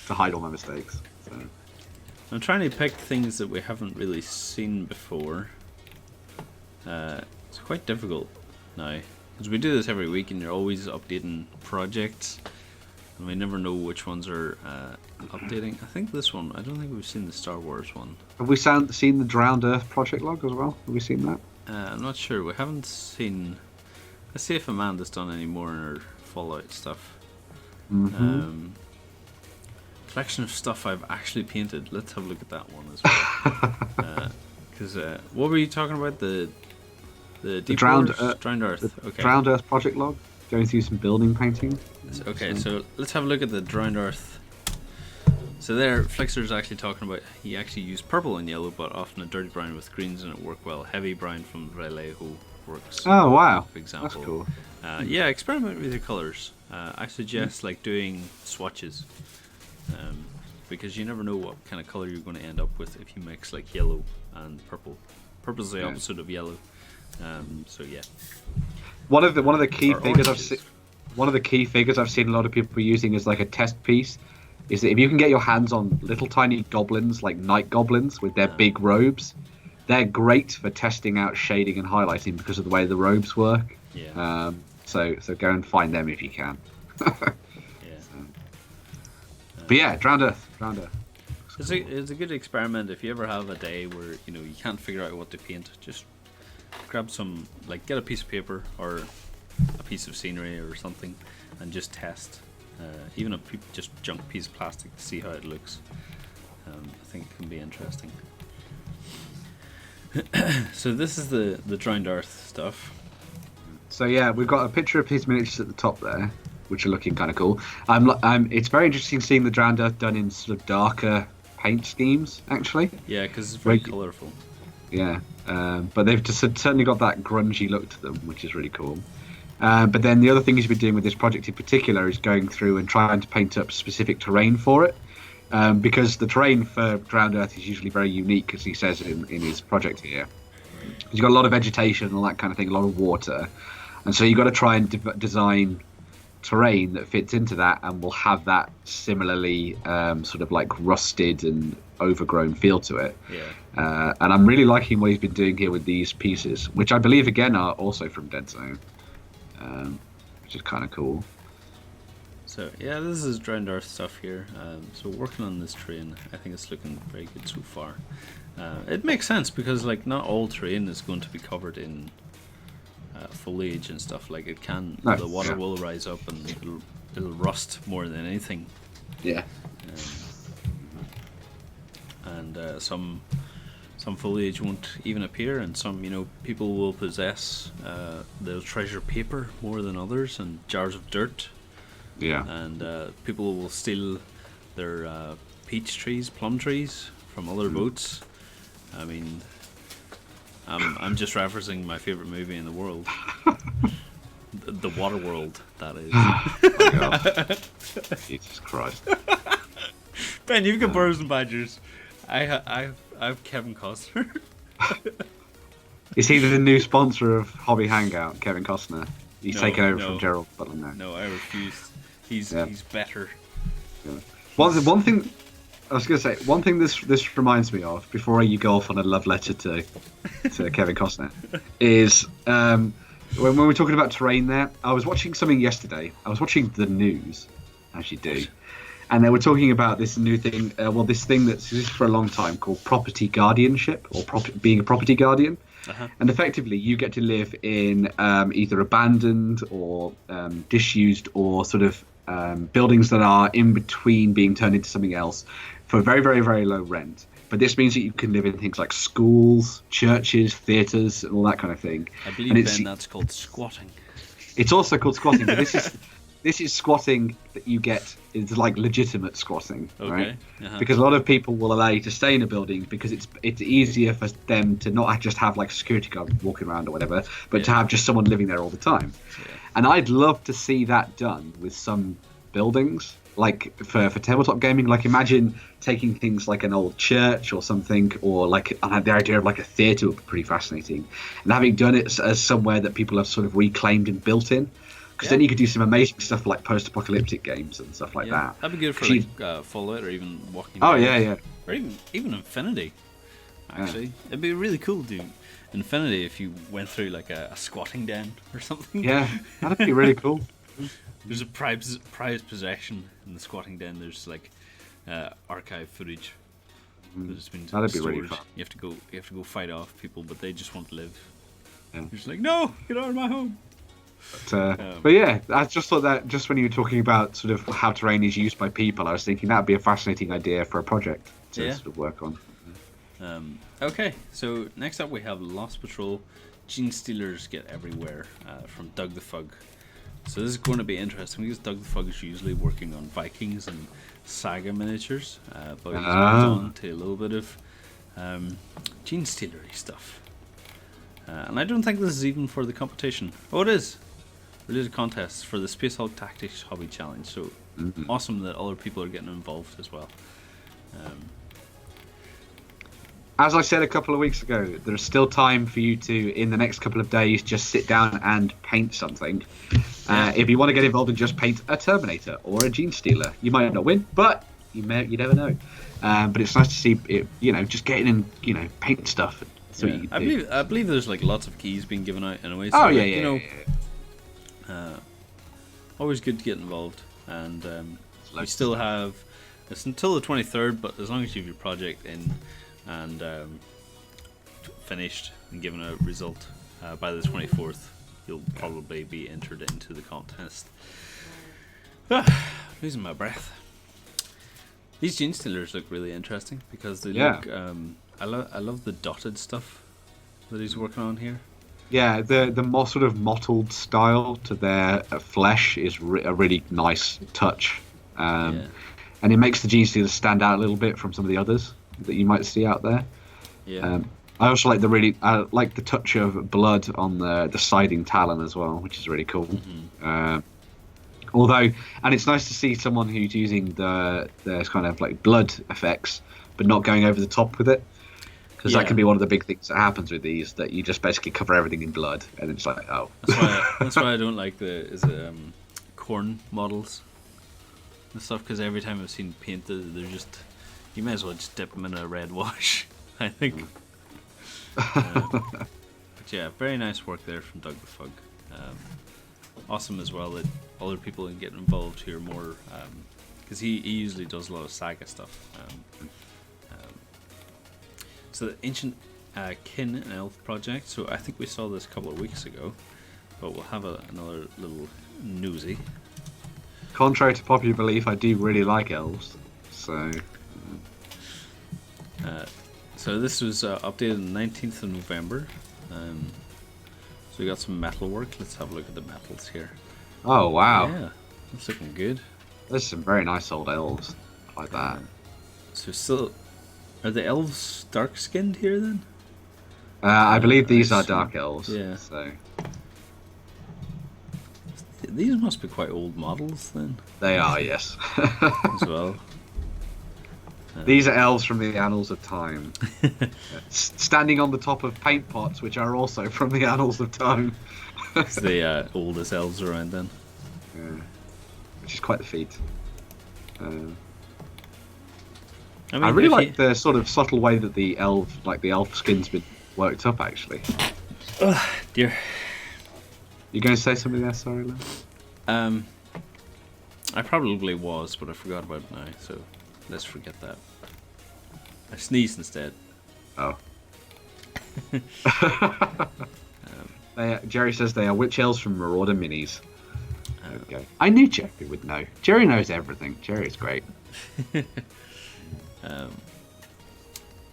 to hide all my mistakes. So. I'm trying to pick things that we haven't really seen before. It's quite difficult now because we do this every week, and you're always updating projects, and we never know which ones are updating. I think this one. I don't think we've seen the Star Wars one. Have we seen the Drowned Earth project log as well? Have we seen that? I'm not sure. We haven't seen. Let's see if Amanda's done any more in her Fallout stuff. Collection of stuff I've actually painted. Let's have a look at that one as well. Because what were you talking about? The Drowned Earth. Okay. Drowned Earth project log. Going through some building painting. Okay, so let's have a look at the Drowned Earth. So there, Flixer's actually talking about he actually used purple and yellow, but often a dirty brown with greens, and it worked well. Heavy brown from Vallejo works. Oh wow! For example. That's cool. Yeah, experiment with your colors. I suggest like doing swatches, because you never know what kind of color you're going to end up with if you mix like yellow and purple. Purple's the opposite of yellow. So yeah. One of the key figures I've seen a lot of people using as like a test piece is that if you can get your hands on little tiny goblins, like night goblins with their big robes, they're great for testing out shading and highlighting because of the way the robes work. Yeah. So go and find them if you can. Yeah. But yeah, Drowned Earth. It's a good experiment if you ever have a day where you can't figure out what to paint. Just grab some, like, get a piece of paper or a piece of scenery or something, and just test. Even a just junk piece of plastic to see how it looks. I think it can be interesting. So this is the Drowned Earth stuff. So yeah, we've got a picture of his miniatures at the top there, which are looking kind of cool. It's very interesting seeing the Drowned Earth done in sort of darker paint schemes, actually. Yeah, because it's very colourful. Yeah, but they've just certainly got that grungy look to them, which is really cool. But then the other thing he's been doing with this project in particular is going through and trying to paint up specific terrain for it. Because the terrain for Drowned Earth is usually very unique, as he says in his project here. He's got a lot of vegetation and all that kind of thing, a lot of water. And so you've got to try and design terrain that fits into that and will have that similarly sort of like rusted and overgrown feel to it. Yeah. And I'm really liking what he's been doing here with these pieces, which I believe again are also from Dead Zone, which is kind of cool. So yeah, this is Drowned Earth stuff here. So working on this terrain, I think it's looking very good so far. It makes sense because like not all terrain is going to be covered in foliage and stuff. Like it can, the water will rise up and it'll rust more than anything. Yeah. And some foliage won't even appear, and some people will possess they'll treasure paper more than others, and jars of dirt. Yeah. And people will steal their peach trees, plum trees from other boats. I mean, I'm just referencing my favorite movie in the world, the water world, that is. Oh, God. Jesus Christ. Ben, you've got birds and badgers. I have Kevin Costner. Is he the new sponsor of Hobby Hangout, Kevin Costner? He's taken over no. from Gerald Butler now. No, I refuse. He's better. Yeah. One thing I was going to say, one thing this reminds me of before you go off on a love letter to Kevin Costner is when we were talking about terrain there. I was watching something yesterday. I was watching the news, as you do, and they were talking about this new thing. This thing that's existed for a long time called property guardianship or being a property guardian. Uh-huh. And effectively, you get to live in either abandoned or disused or sort of buildings that are in between being turned into something else for very, very, very low rent. But this means that you can live in things like schools, churches, theatres, and all that kind of thing. I believe, Ben, that's called squatting. It's also called squatting, but this is squatting that you get is like legitimate squatting, right? Uh-huh. Because a lot of people will allow you to stay in a building because it's easier for them to not just have like a security guard walking around or whatever, but to have just someone living there all the time. Yeah. And I'd love to see that done with some buildings, like for tabletop gaming. Like imagine taking things like an old church or something, or like the idea of like a theatre would be pretty fascinating, and having done it as somewhere that people have sort of reclaimed and built in. Because then you could do some amazing stuff like post-apocalyptic games and stuff like that. That'd be good for like Fallout or even Walking Oh Dead. yeah. Or even Infinity. Actually, it'd be really cool to do Infinity if you went through like a squatting den or something. Yeah, that'd be really cool. There's a prized possession in the squatting den. There's like archive footage that's been That'd be stored. really fun. You have to go fight off people, but they just want to live. Yeah. You're just like, no, get out of my home. But yeah, I just thought that just when you were talking about sort of how terrain is used by people, I was thinking that'd be a fascinating idea for a project to sort of work on. Okay, so next up we have Lost Patrol. Gene Stealers Get Everywhere from Doug the Fug. So this is going to be interesting because Doug the Fug is usually working on Vikings and Saga miniatures, but he's moved on to a little bit of Gene Stealery stuff. And I don't think this is even for the competition. Oh, it is. It is a contest for the Space Hulk Tactics Hobby Challenge. So awesome that other people are getting involved as well. As I said a couple of weeks ago, there's still time for you to, in the next couple of days, just sit down and paint something. If you want to get involved and just paint a Terminator or a Gene Stealer, you might not win, but you never know. But it's nice to see it, just getting in, paint stuff. So I believe there's like lots of keys being given out anyway. So always good to get involved, and we still have it's until the 23rd. But as long as you have your project in and finished and given a result by the 24th, you'll probably be entered into the contest. Losing my breath. These Gene Stealers look really interesting because they look. I love the dotted stuff that he's working on here. Yeah, the more sort of mottled style to their flesh is a really nice touch, and it makes the Gene Stealers stand out a little bit from some of the others that you might see out there. Yeah. I also like the touch of blood on the siding talon as well, which is really cool. And it's nice to see someone who's using the kind of like blood effects, but not going over the top with it. Because that can be one of the big things that happens with these, that you just basically cover everything in blood, and it's like, oh. That's why I don't like corn models and stuff, because every time I've seen painted, they're just, you may as well just dip them in a red wash, I think. But yeah, very nice work there from Doug the Fug. Awesome as well that other people can get involved here more, because he usually does a lot of Saga stuff. So the Ancient Kin and Elf project. So I think we saw this a couple of weeks ago, but we'll have another little newsy. Contrary to popular belief, I do really like elves. So this was updated on the 19th of November. So we got some metal work. Let's have a look at the metals here. Oh wow! Yeah, that's looking good. There's some very nice old elves like that. So still. Are the elves dark-skinned here then? I believe these are dark elves. Yeah. So These must be quite old models then, They are, yes. as well. These are elves from the annals of time, standing on the top of paint pots, which are also from the annals of time. It's the oldest elves around then. Yeah. Which is quite the feat. I really like the sort of subtle way that the elf skin's been worked up. Actually, oh dear. You going to say something there? Sorry, Lou? I probably was, but I forgot about it now. So let's forget that. I sneezed instead. Oh. Jerry says they are witch elves from Marauder Minis. There we go. I knew Jerry would know. Jerry knows everything. Jerry is great.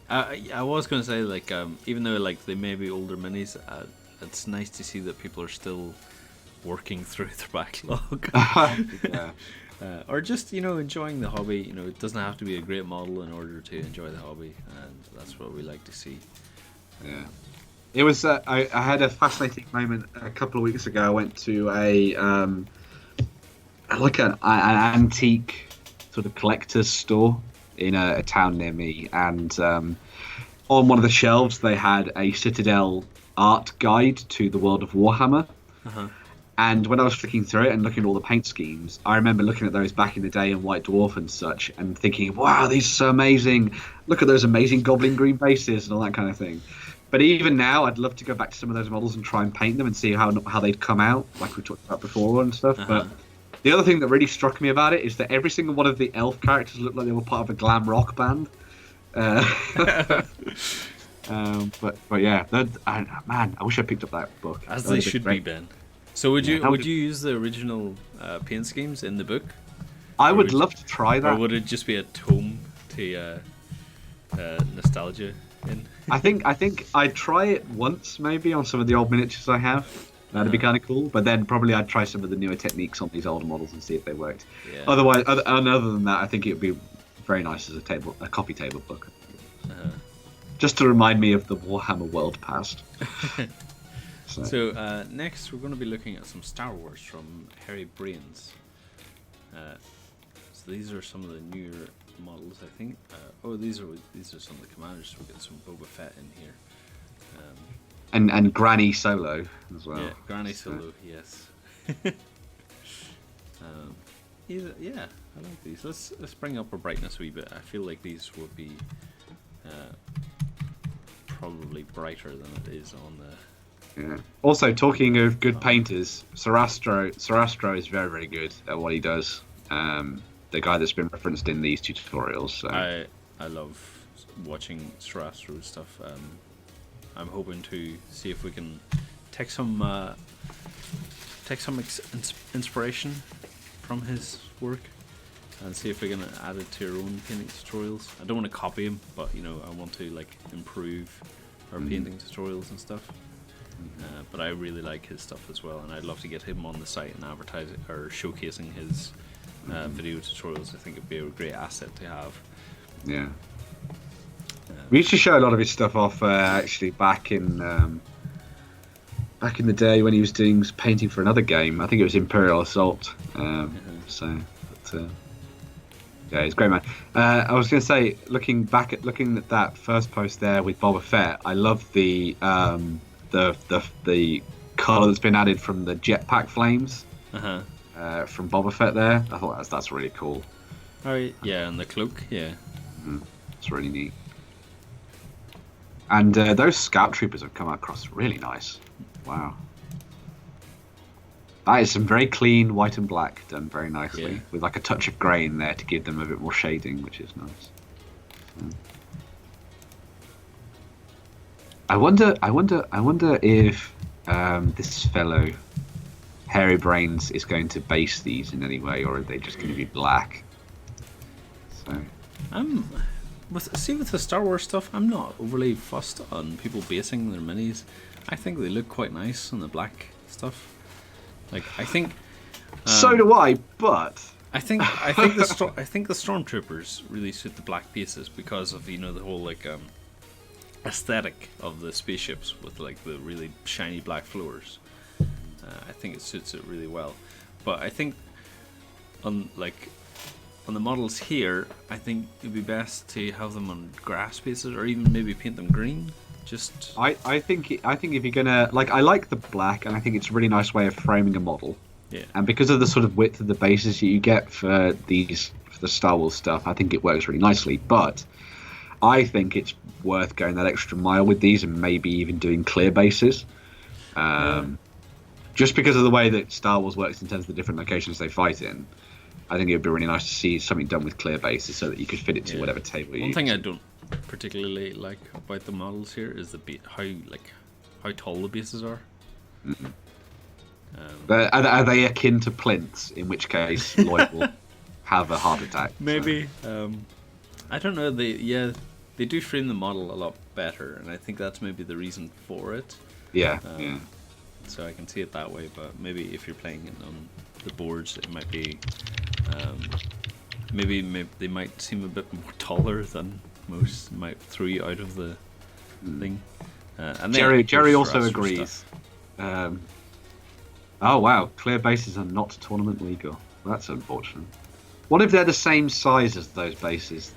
I was going to say, like, even though like they may be older minis, it's nice to see that people are still working through their backlog. Yeah. Or just, enjoying the hobby. It doesn't have to be a great model in order to enjoy the hobby, and that's what we like to see. Yeah. It was. I had a fascinating moment a couple of weeks ago. I went to an antique sort of collector's store in a town near me, and on one of the shelves they had a Citadel art guide to the world of Warhammer. Uh-huh. And when I was flicking through it and looking at all the paint schemes, I remember looking at those back in the day in White Dwarf and such, and thinking, "Wow, these are so amazing! Look at those amazing goblin green bases and all that kind of thing." But even now, I'd love to go back to some of those models and try and paint them and see how they'd come out, like we talked about before and stuff. Uh-huh. But the other thing that really struck me about it is that every single one of the elf characters looked like they were part of a glam rock band. But yeah, man, I wish I picked up that book. As they should be, Ben. So would you use the original paint schemes in the book? I would love to try that. Or would it just be a tome to nostalgia in? I think I'd try it once maybe on some of the old miniatures I have. That'd be kind of cool. But then probably I'd try some of the newer techniques on these older models and see if they worked. Yeah. Otherwise, other than that, I think it would be very nice as a coffee table book. Just to remind me of the Warhammer world past. So next we're going to be looking at some Star Wars from Harry Brains. So these are some of the newer models, I think. These are some of the commanders. We'll get some Boba Fett in here. And Granny Solo as well. Yeah, Granny Solo, yes. Yeah, I like these. Let's bring up our brightness a wee bit. I feel like these would be probably brighter than it is on the. Yeah. Also, talking of good painters, Sarastro is very, very good at what he does. The guy that's been referenced in these tutorials. So. I love watching Sarastro's stuff. I'm hoping to see if we can take some inspiration from his work and see if we can add it to our own painting tutorials. I don't want to copy him, but I want to like improve our painting tutorials and stuff. But I really like his stuff as well, and I'd love to get him on the site and advertising or showcasing his video tutorials. I think it'd be a great asset to have. Yeah. We used to show a lot of his stuff off actually back in the day when he was doing painting for another game. I think it was Imperial Assault. Yeah, he's a great man. I was going to say, looking at that first post there with Boba Fett, I love the colour that's been added from the jetpack flames from Boba Fett there. I thought that's really cool. Oh yeah, and the cloak, yeah. It's really neat. And those Scout Troopers have come across really nice. Wow. That is some very clean white and black done very nicely, with like a touch of grey in there to give them a bit more shading, which is nice. I wonder if this fellow Hairy Brains is going to base these in any way, or are they just going to be black? So with the Star Wars stuff, I'm not overly fussed on people basing their minis. I think they look quite nice on the black stuff. Like I think. So do I, but I think the Stormtroopers really suit the black bases because of the whole like aesthetic of the spaceships with like the really shiny black floors. I think it suits it really well. But I think on the models here, I think it'd be best to have them on grass pieces, or even maybe paint them green. Just I think if you're gonna I like the black, and I think it's a really nice way of framing a model. yeah. And because of the sort of width of the bases that you get for the Star Wars stuff, I think it works really nicely. But I think it's worth going that extra mile with these, and maybe even doing clear bases. Just because of the way that Star Wars works in terms of the different locations they fight in, I think it would be really nice to see something done with clear bases so that you could fit it to whatever table you use. One thing I don't particularly like about the models here is how tall the bases are. Mm-hmm. Are they akin to plinths? In which case, Lloyd will have a heart attack. Maybe. So. I don't know. They do frame the model a lot better, and I think that's maybe the reason for it. Yeah. So I can see it that way, but maybe if you're playing it on the boards, it might be. Maybe they might seem a bit more taller than most. Might throw you out of the thing. And Jerry also agrees. Oh wow, clear bases are not tournament legal. That's unfortunate. What if they're the same size as those bases?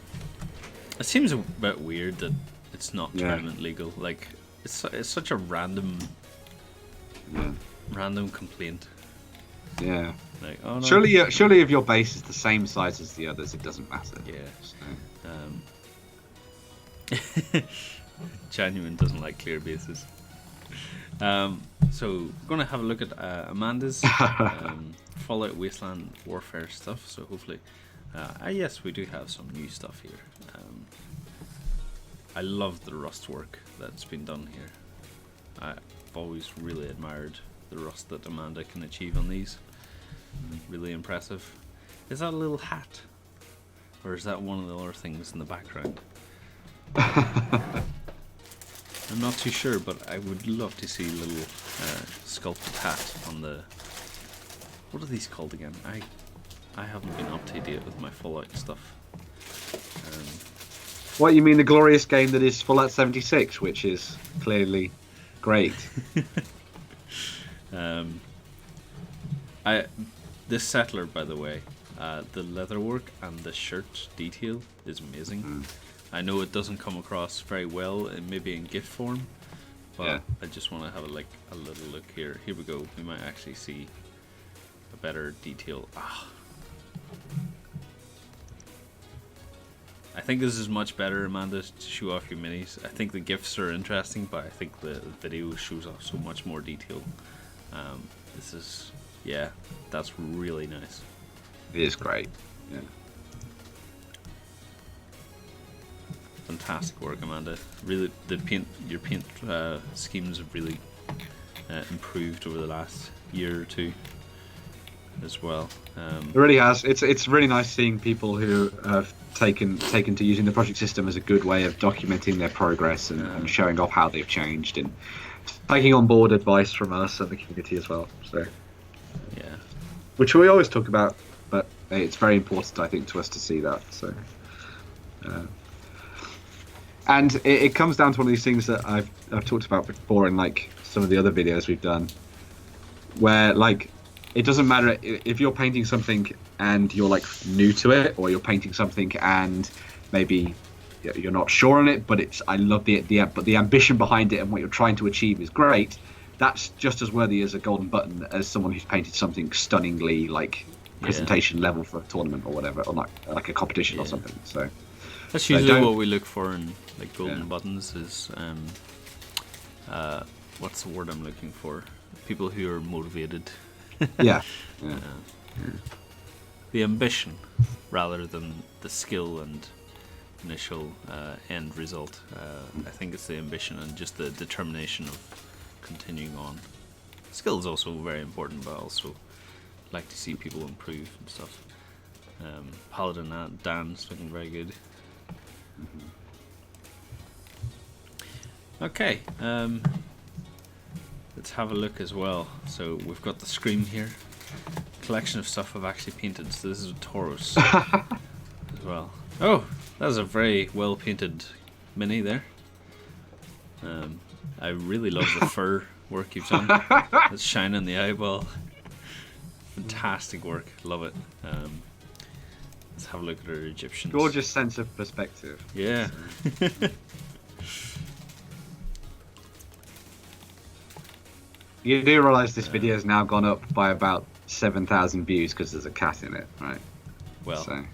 It seems a bit weird that it's not tournament legal. Like it's such a random complaint. Yeah. Like, oh, no. Surely if your base is the same size as the others, it doesn't matter. Yeah. So. Genuine doesn't like clear bases. So we're going to have a look at Amanda's Fallout Wasteland Warfare stuff. So hopefully, yes, we do have some new stuff here. I love the rust work that's been done here. I've always really admired the rust that Amanda can achieve on these. Really impressive. Is that a little hat? Or is that one of the other things in the background? I'm not too sure, but I would love to see a little sculpted hat on the... What are these called again? I haven't been up to date with my Fallout stuff. What, you mean the glorious game that is Fallout 76, which is clearly great. This settler, by the way, the leatherwork and the shirt detail is amazing. I know it doesn't come across very well, maybe in GIF form, but I just want to have a little look here. Here we go. We might actually see a better detail. I think this is much better, Amanda, to show off your minis. I think the GIFs are interesting, but I think the video shows off so much more detail. This is, that's really nice. It is great. Yeah. Fantastic work, Amanda. Really, your paint schemes have really improved over the last year or two as well. It really has. It's really nice seeing people who have taken to using the project system as a good way of documenting their progress and showing off how they've changed and taking on board advice from us and the community as well. So, which we always talk about, but it's very important, I think, to us to see that. So. And it comes down to one of these things that I've talked about before in some of the other videos we've done, where it doesn't matter if you're painting something and you're new to it, or you're painting something and maybe you're not sure on it, but I love the ambition behind it and what you're trying to achieve is great. That's just as worthy as a golden button as someone who's painted something stunningly presentation level for a tournament or whatever, or like a competition or something. So. That's usually what we look for in golden buttons is what's the word I'm looking for? People who are motivated. The ambition rather than the skill and initial end result. I think it's the ambition and just the determination of continuing on. Skill is also very important, but also like to see people improve and stuff. Paladin Dan's looking very good. Okay, let's have a look as well. So we've got the Scream here, collection of stuff I've actually painted. So this is a Tauros as well. Oh, that's a very well painted mini there. I really love the fur work you've done. It's shining the eyeball. fantastic work. Love it. Let's have a look at our Egyptians. Gorgeous sense of perspective. Yeah. You do realise this video has now gone up by about 7,000 views because there's a cat in it, right? Well, So.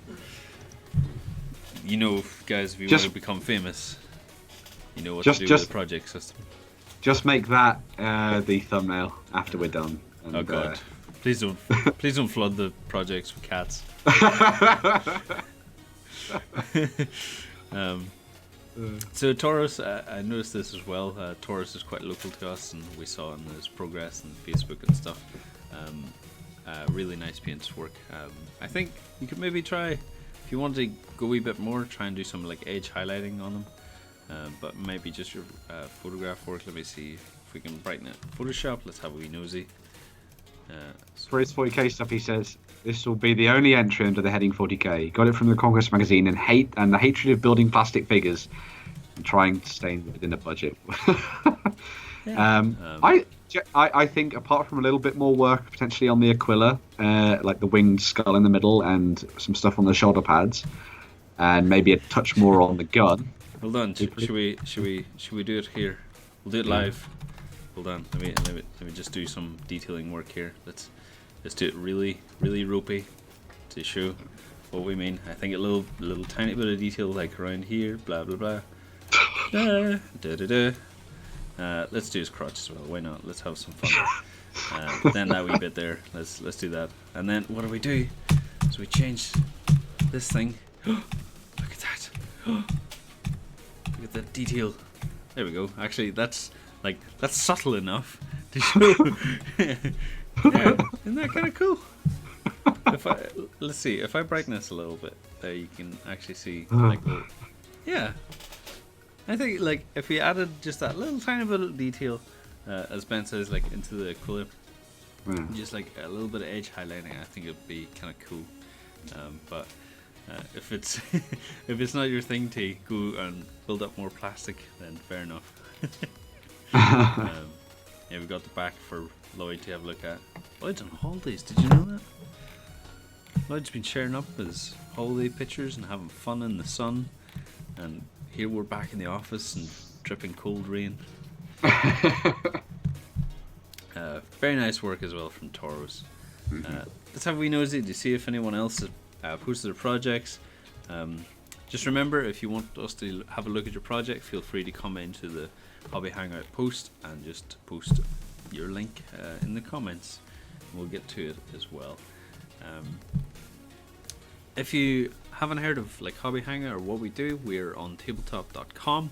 you know, guys, if you Just- want to become famous, you know what Just- to do just- with the project system. Just make that the thumbnail after we're done. And, Oh god. Please don't flood the projects with cats. So Taurus, I noticed this as well. Taurus is quite local to us, and we saw in his progress on Facebook and stuff. Really nice paints work. I think you could maybe try, if you want to go a wee bit more, try and do some like edge highlighting on them. But maybe just your photograph work. Let me see if we can brighten it. Photoshop. Let's have a wee nosy. For his 40k stuff, he says this will be the only entry under the heading 40k. Got it from the Congress magazine, and the hatred of building plastic figures and trying to stay within a budget. I think apart from a little bit more work potentially on the Aquila, like the winged skull in the middle and some stuff on the shoulder pads, and maybe a touch more on the gun. Hold on. Should we do it here? We'll do it live. Hold on. Let me just do some detailing work here. Let's do it really ropey to show what we mean. I think a little tiny bit of detail like around here. Blah blah blah. Da, da, da, da. Let's do his crotch as well. Why not? Let's have some fun. Then that wee bit there. Let's do that. And then what do? So we change this thing. Look at that. Look at that detail. There we go. Actually, that's subtle enough to show. Yeah, isn't that kind of cool? Let's see. If I brighten this a little bit, you can actually see. Like, yeah. I think like if we added just that little tiny bit of detail, as Ben says, like into the Aquila, just like a little bit of edge highlighting, I think it'd be kind of cool. But if it's if it's not your thing to go and build up more plastic, then fair enough. Yeah, we got the back for Lloyd to have a look at. Lloyd's on holidays. Did you know that? Lloyd's been sharing up his holiday pictures and having fun in the sun, and here we're back in the office and dripping cold rain. Very nice work as well from Tauros. Let's have a wee nosy to see if anyone else has posted their projects. Just remember, if you want us to have a look at your project, feel free to comment to the Hobby Hangout post and just post your link in the comments. We'll get to it as well. If you haven't heard of like Hobby Hangout or what we do, we're on tabletop.com.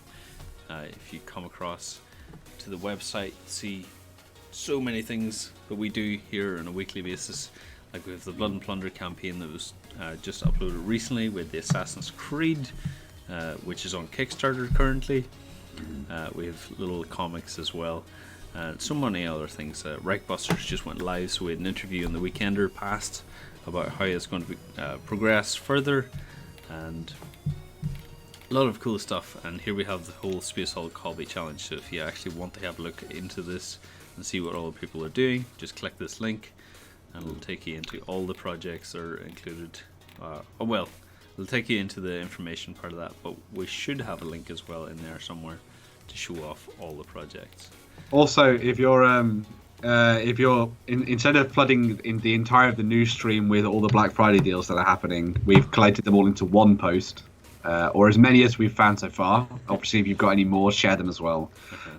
If you come across to the website, see so many things that we do here on a weekly basis. Like we have the Blood and Plunder campaign that was just uploaded recently with the Assassin's Creed, which is on Kickstarter currently. We have little comics as well. So many other things. Reichbusters just went live, so we had an interview on the Weekender past about how it's going to be, progress further, and a lot of cool stuff. And here we have the whole Space Hulk Hobby Challenge. So if you actually want to have a look into this and see what all the people are doing, just click this link and it'll take you into all the projects that are included. It'll take you into the information part of that, but we should have a link as well in there somewhere to show off all the projects. Also, if you're instead of flooding in the entire of the news stream with all the Black Friday deals that are happening, we've collated them all into one post, or as many as we've found so far. Obviously, if you've got any more, share them as well.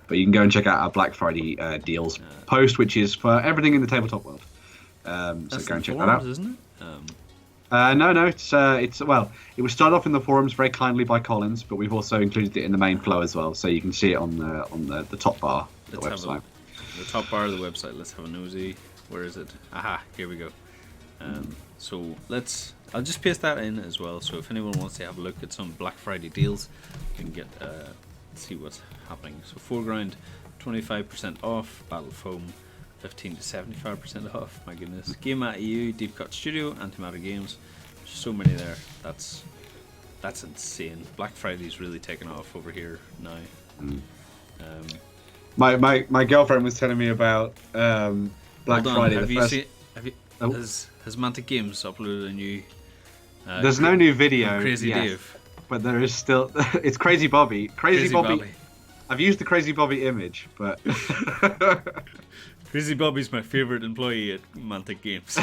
But you can go and check out our Black Friday deals post, which is for everything in the tabletop world. So go and check that out. Isn't it? No, it's well, it was started off in the forums very kindly by Collins, but we've also included it in the main flow as well, so you can see it on the top bar of the website. The top bar of the website. Let's have a nosy. Where is it? Aha, here we go. So I'll just paste that in as well. So if anyone wants to have a look at some Black Friday deals, you can get see what's happening. So foreground, 25% off. Battle Foam, 15 to 75% off. My goodness. Game at EU, Deep Cut Studio, Antimatter Games. There's so many there. That's insane. Black Friday's really taken off over here now. My girlfriend was telling me about Black Friday. Oh. Has Mantic Games uploaded a new? There's no new video. Crazy yes, Dave. but there is still. It's Crazy Bobby. Crazy Bobby. I've used the Crazy Bobby image, but. Crazy Bobby's my favorite employee at Mantic Games.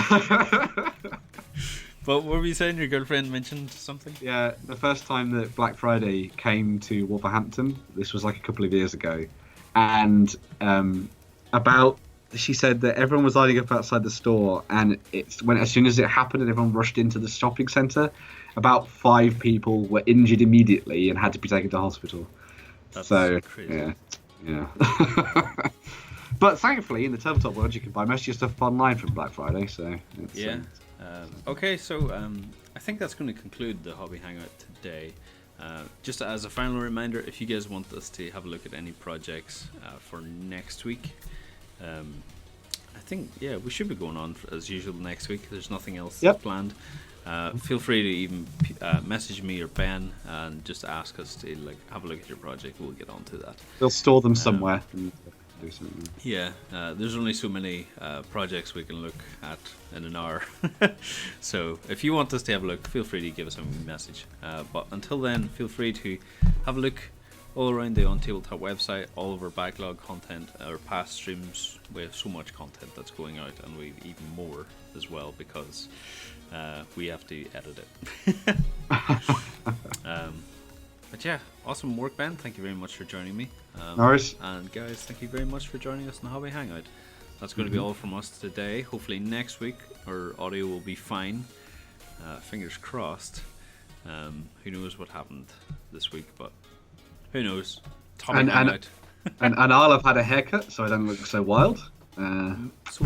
But what were you saying? Your girlfriend mentioned something? Yeah, the first time that Black Friday came to Wolverhampton, this was like a couple of years ago, and she said that everyone was lining up outside the store, and as soon as it happened and everyone rushed into the shopping centre, about 5 people were injured immediately and had to be taken to hospital. That's so crazy. Yeah. But thankfully, in the tabletop world, you can buy most of your stuff online from Black Friday. So yeah. Okay, so I think that's going to conclude the Hobby Hangout today. Just as a final reminder, if you guys want us to have a look at any projects for next week, I think we should be going on as usual next week. There's nothing else planned. Feel free to even message me or Ben and just ask us to have a look at your project. We'll get on to that. We'll store them somewhere. And do something. Yeah, there's only so many projects we can look at in an hour. So if you want us to have a look, feel free to give us a message. But until then, feel free to have a look all around the On Tabletop website, all of our backlog content, our past streams. We have so much content that's going out, and we've even more as well because we have to edit it. But yeah, awesome work, Ben. Thank you very much for joining me. No worries. And guys, thank you very much for joining us in the Hobby Hangout. That's going to be all from us today. Hopefully next week our audio will be fine. Fingers crossed. Who knows what happened this week, but who knows? And I'll have had a haircut, so I don't look so wild. So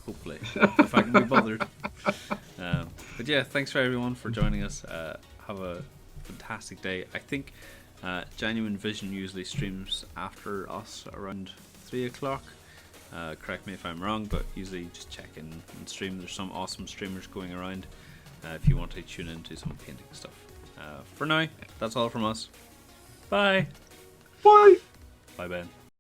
hopefully, if I can be bothered. But yeah, thanks for everyone for joining us. Have a fantastic day. I think Genuine Vision usually streams after us around 3 o'clock. Correct me if I'm wrong, but usually just check in and stream. There's some awesome streamers going around if you want to tune into some painting stuff. For now, that's all from us. Bye. Bye. Bye, Ben.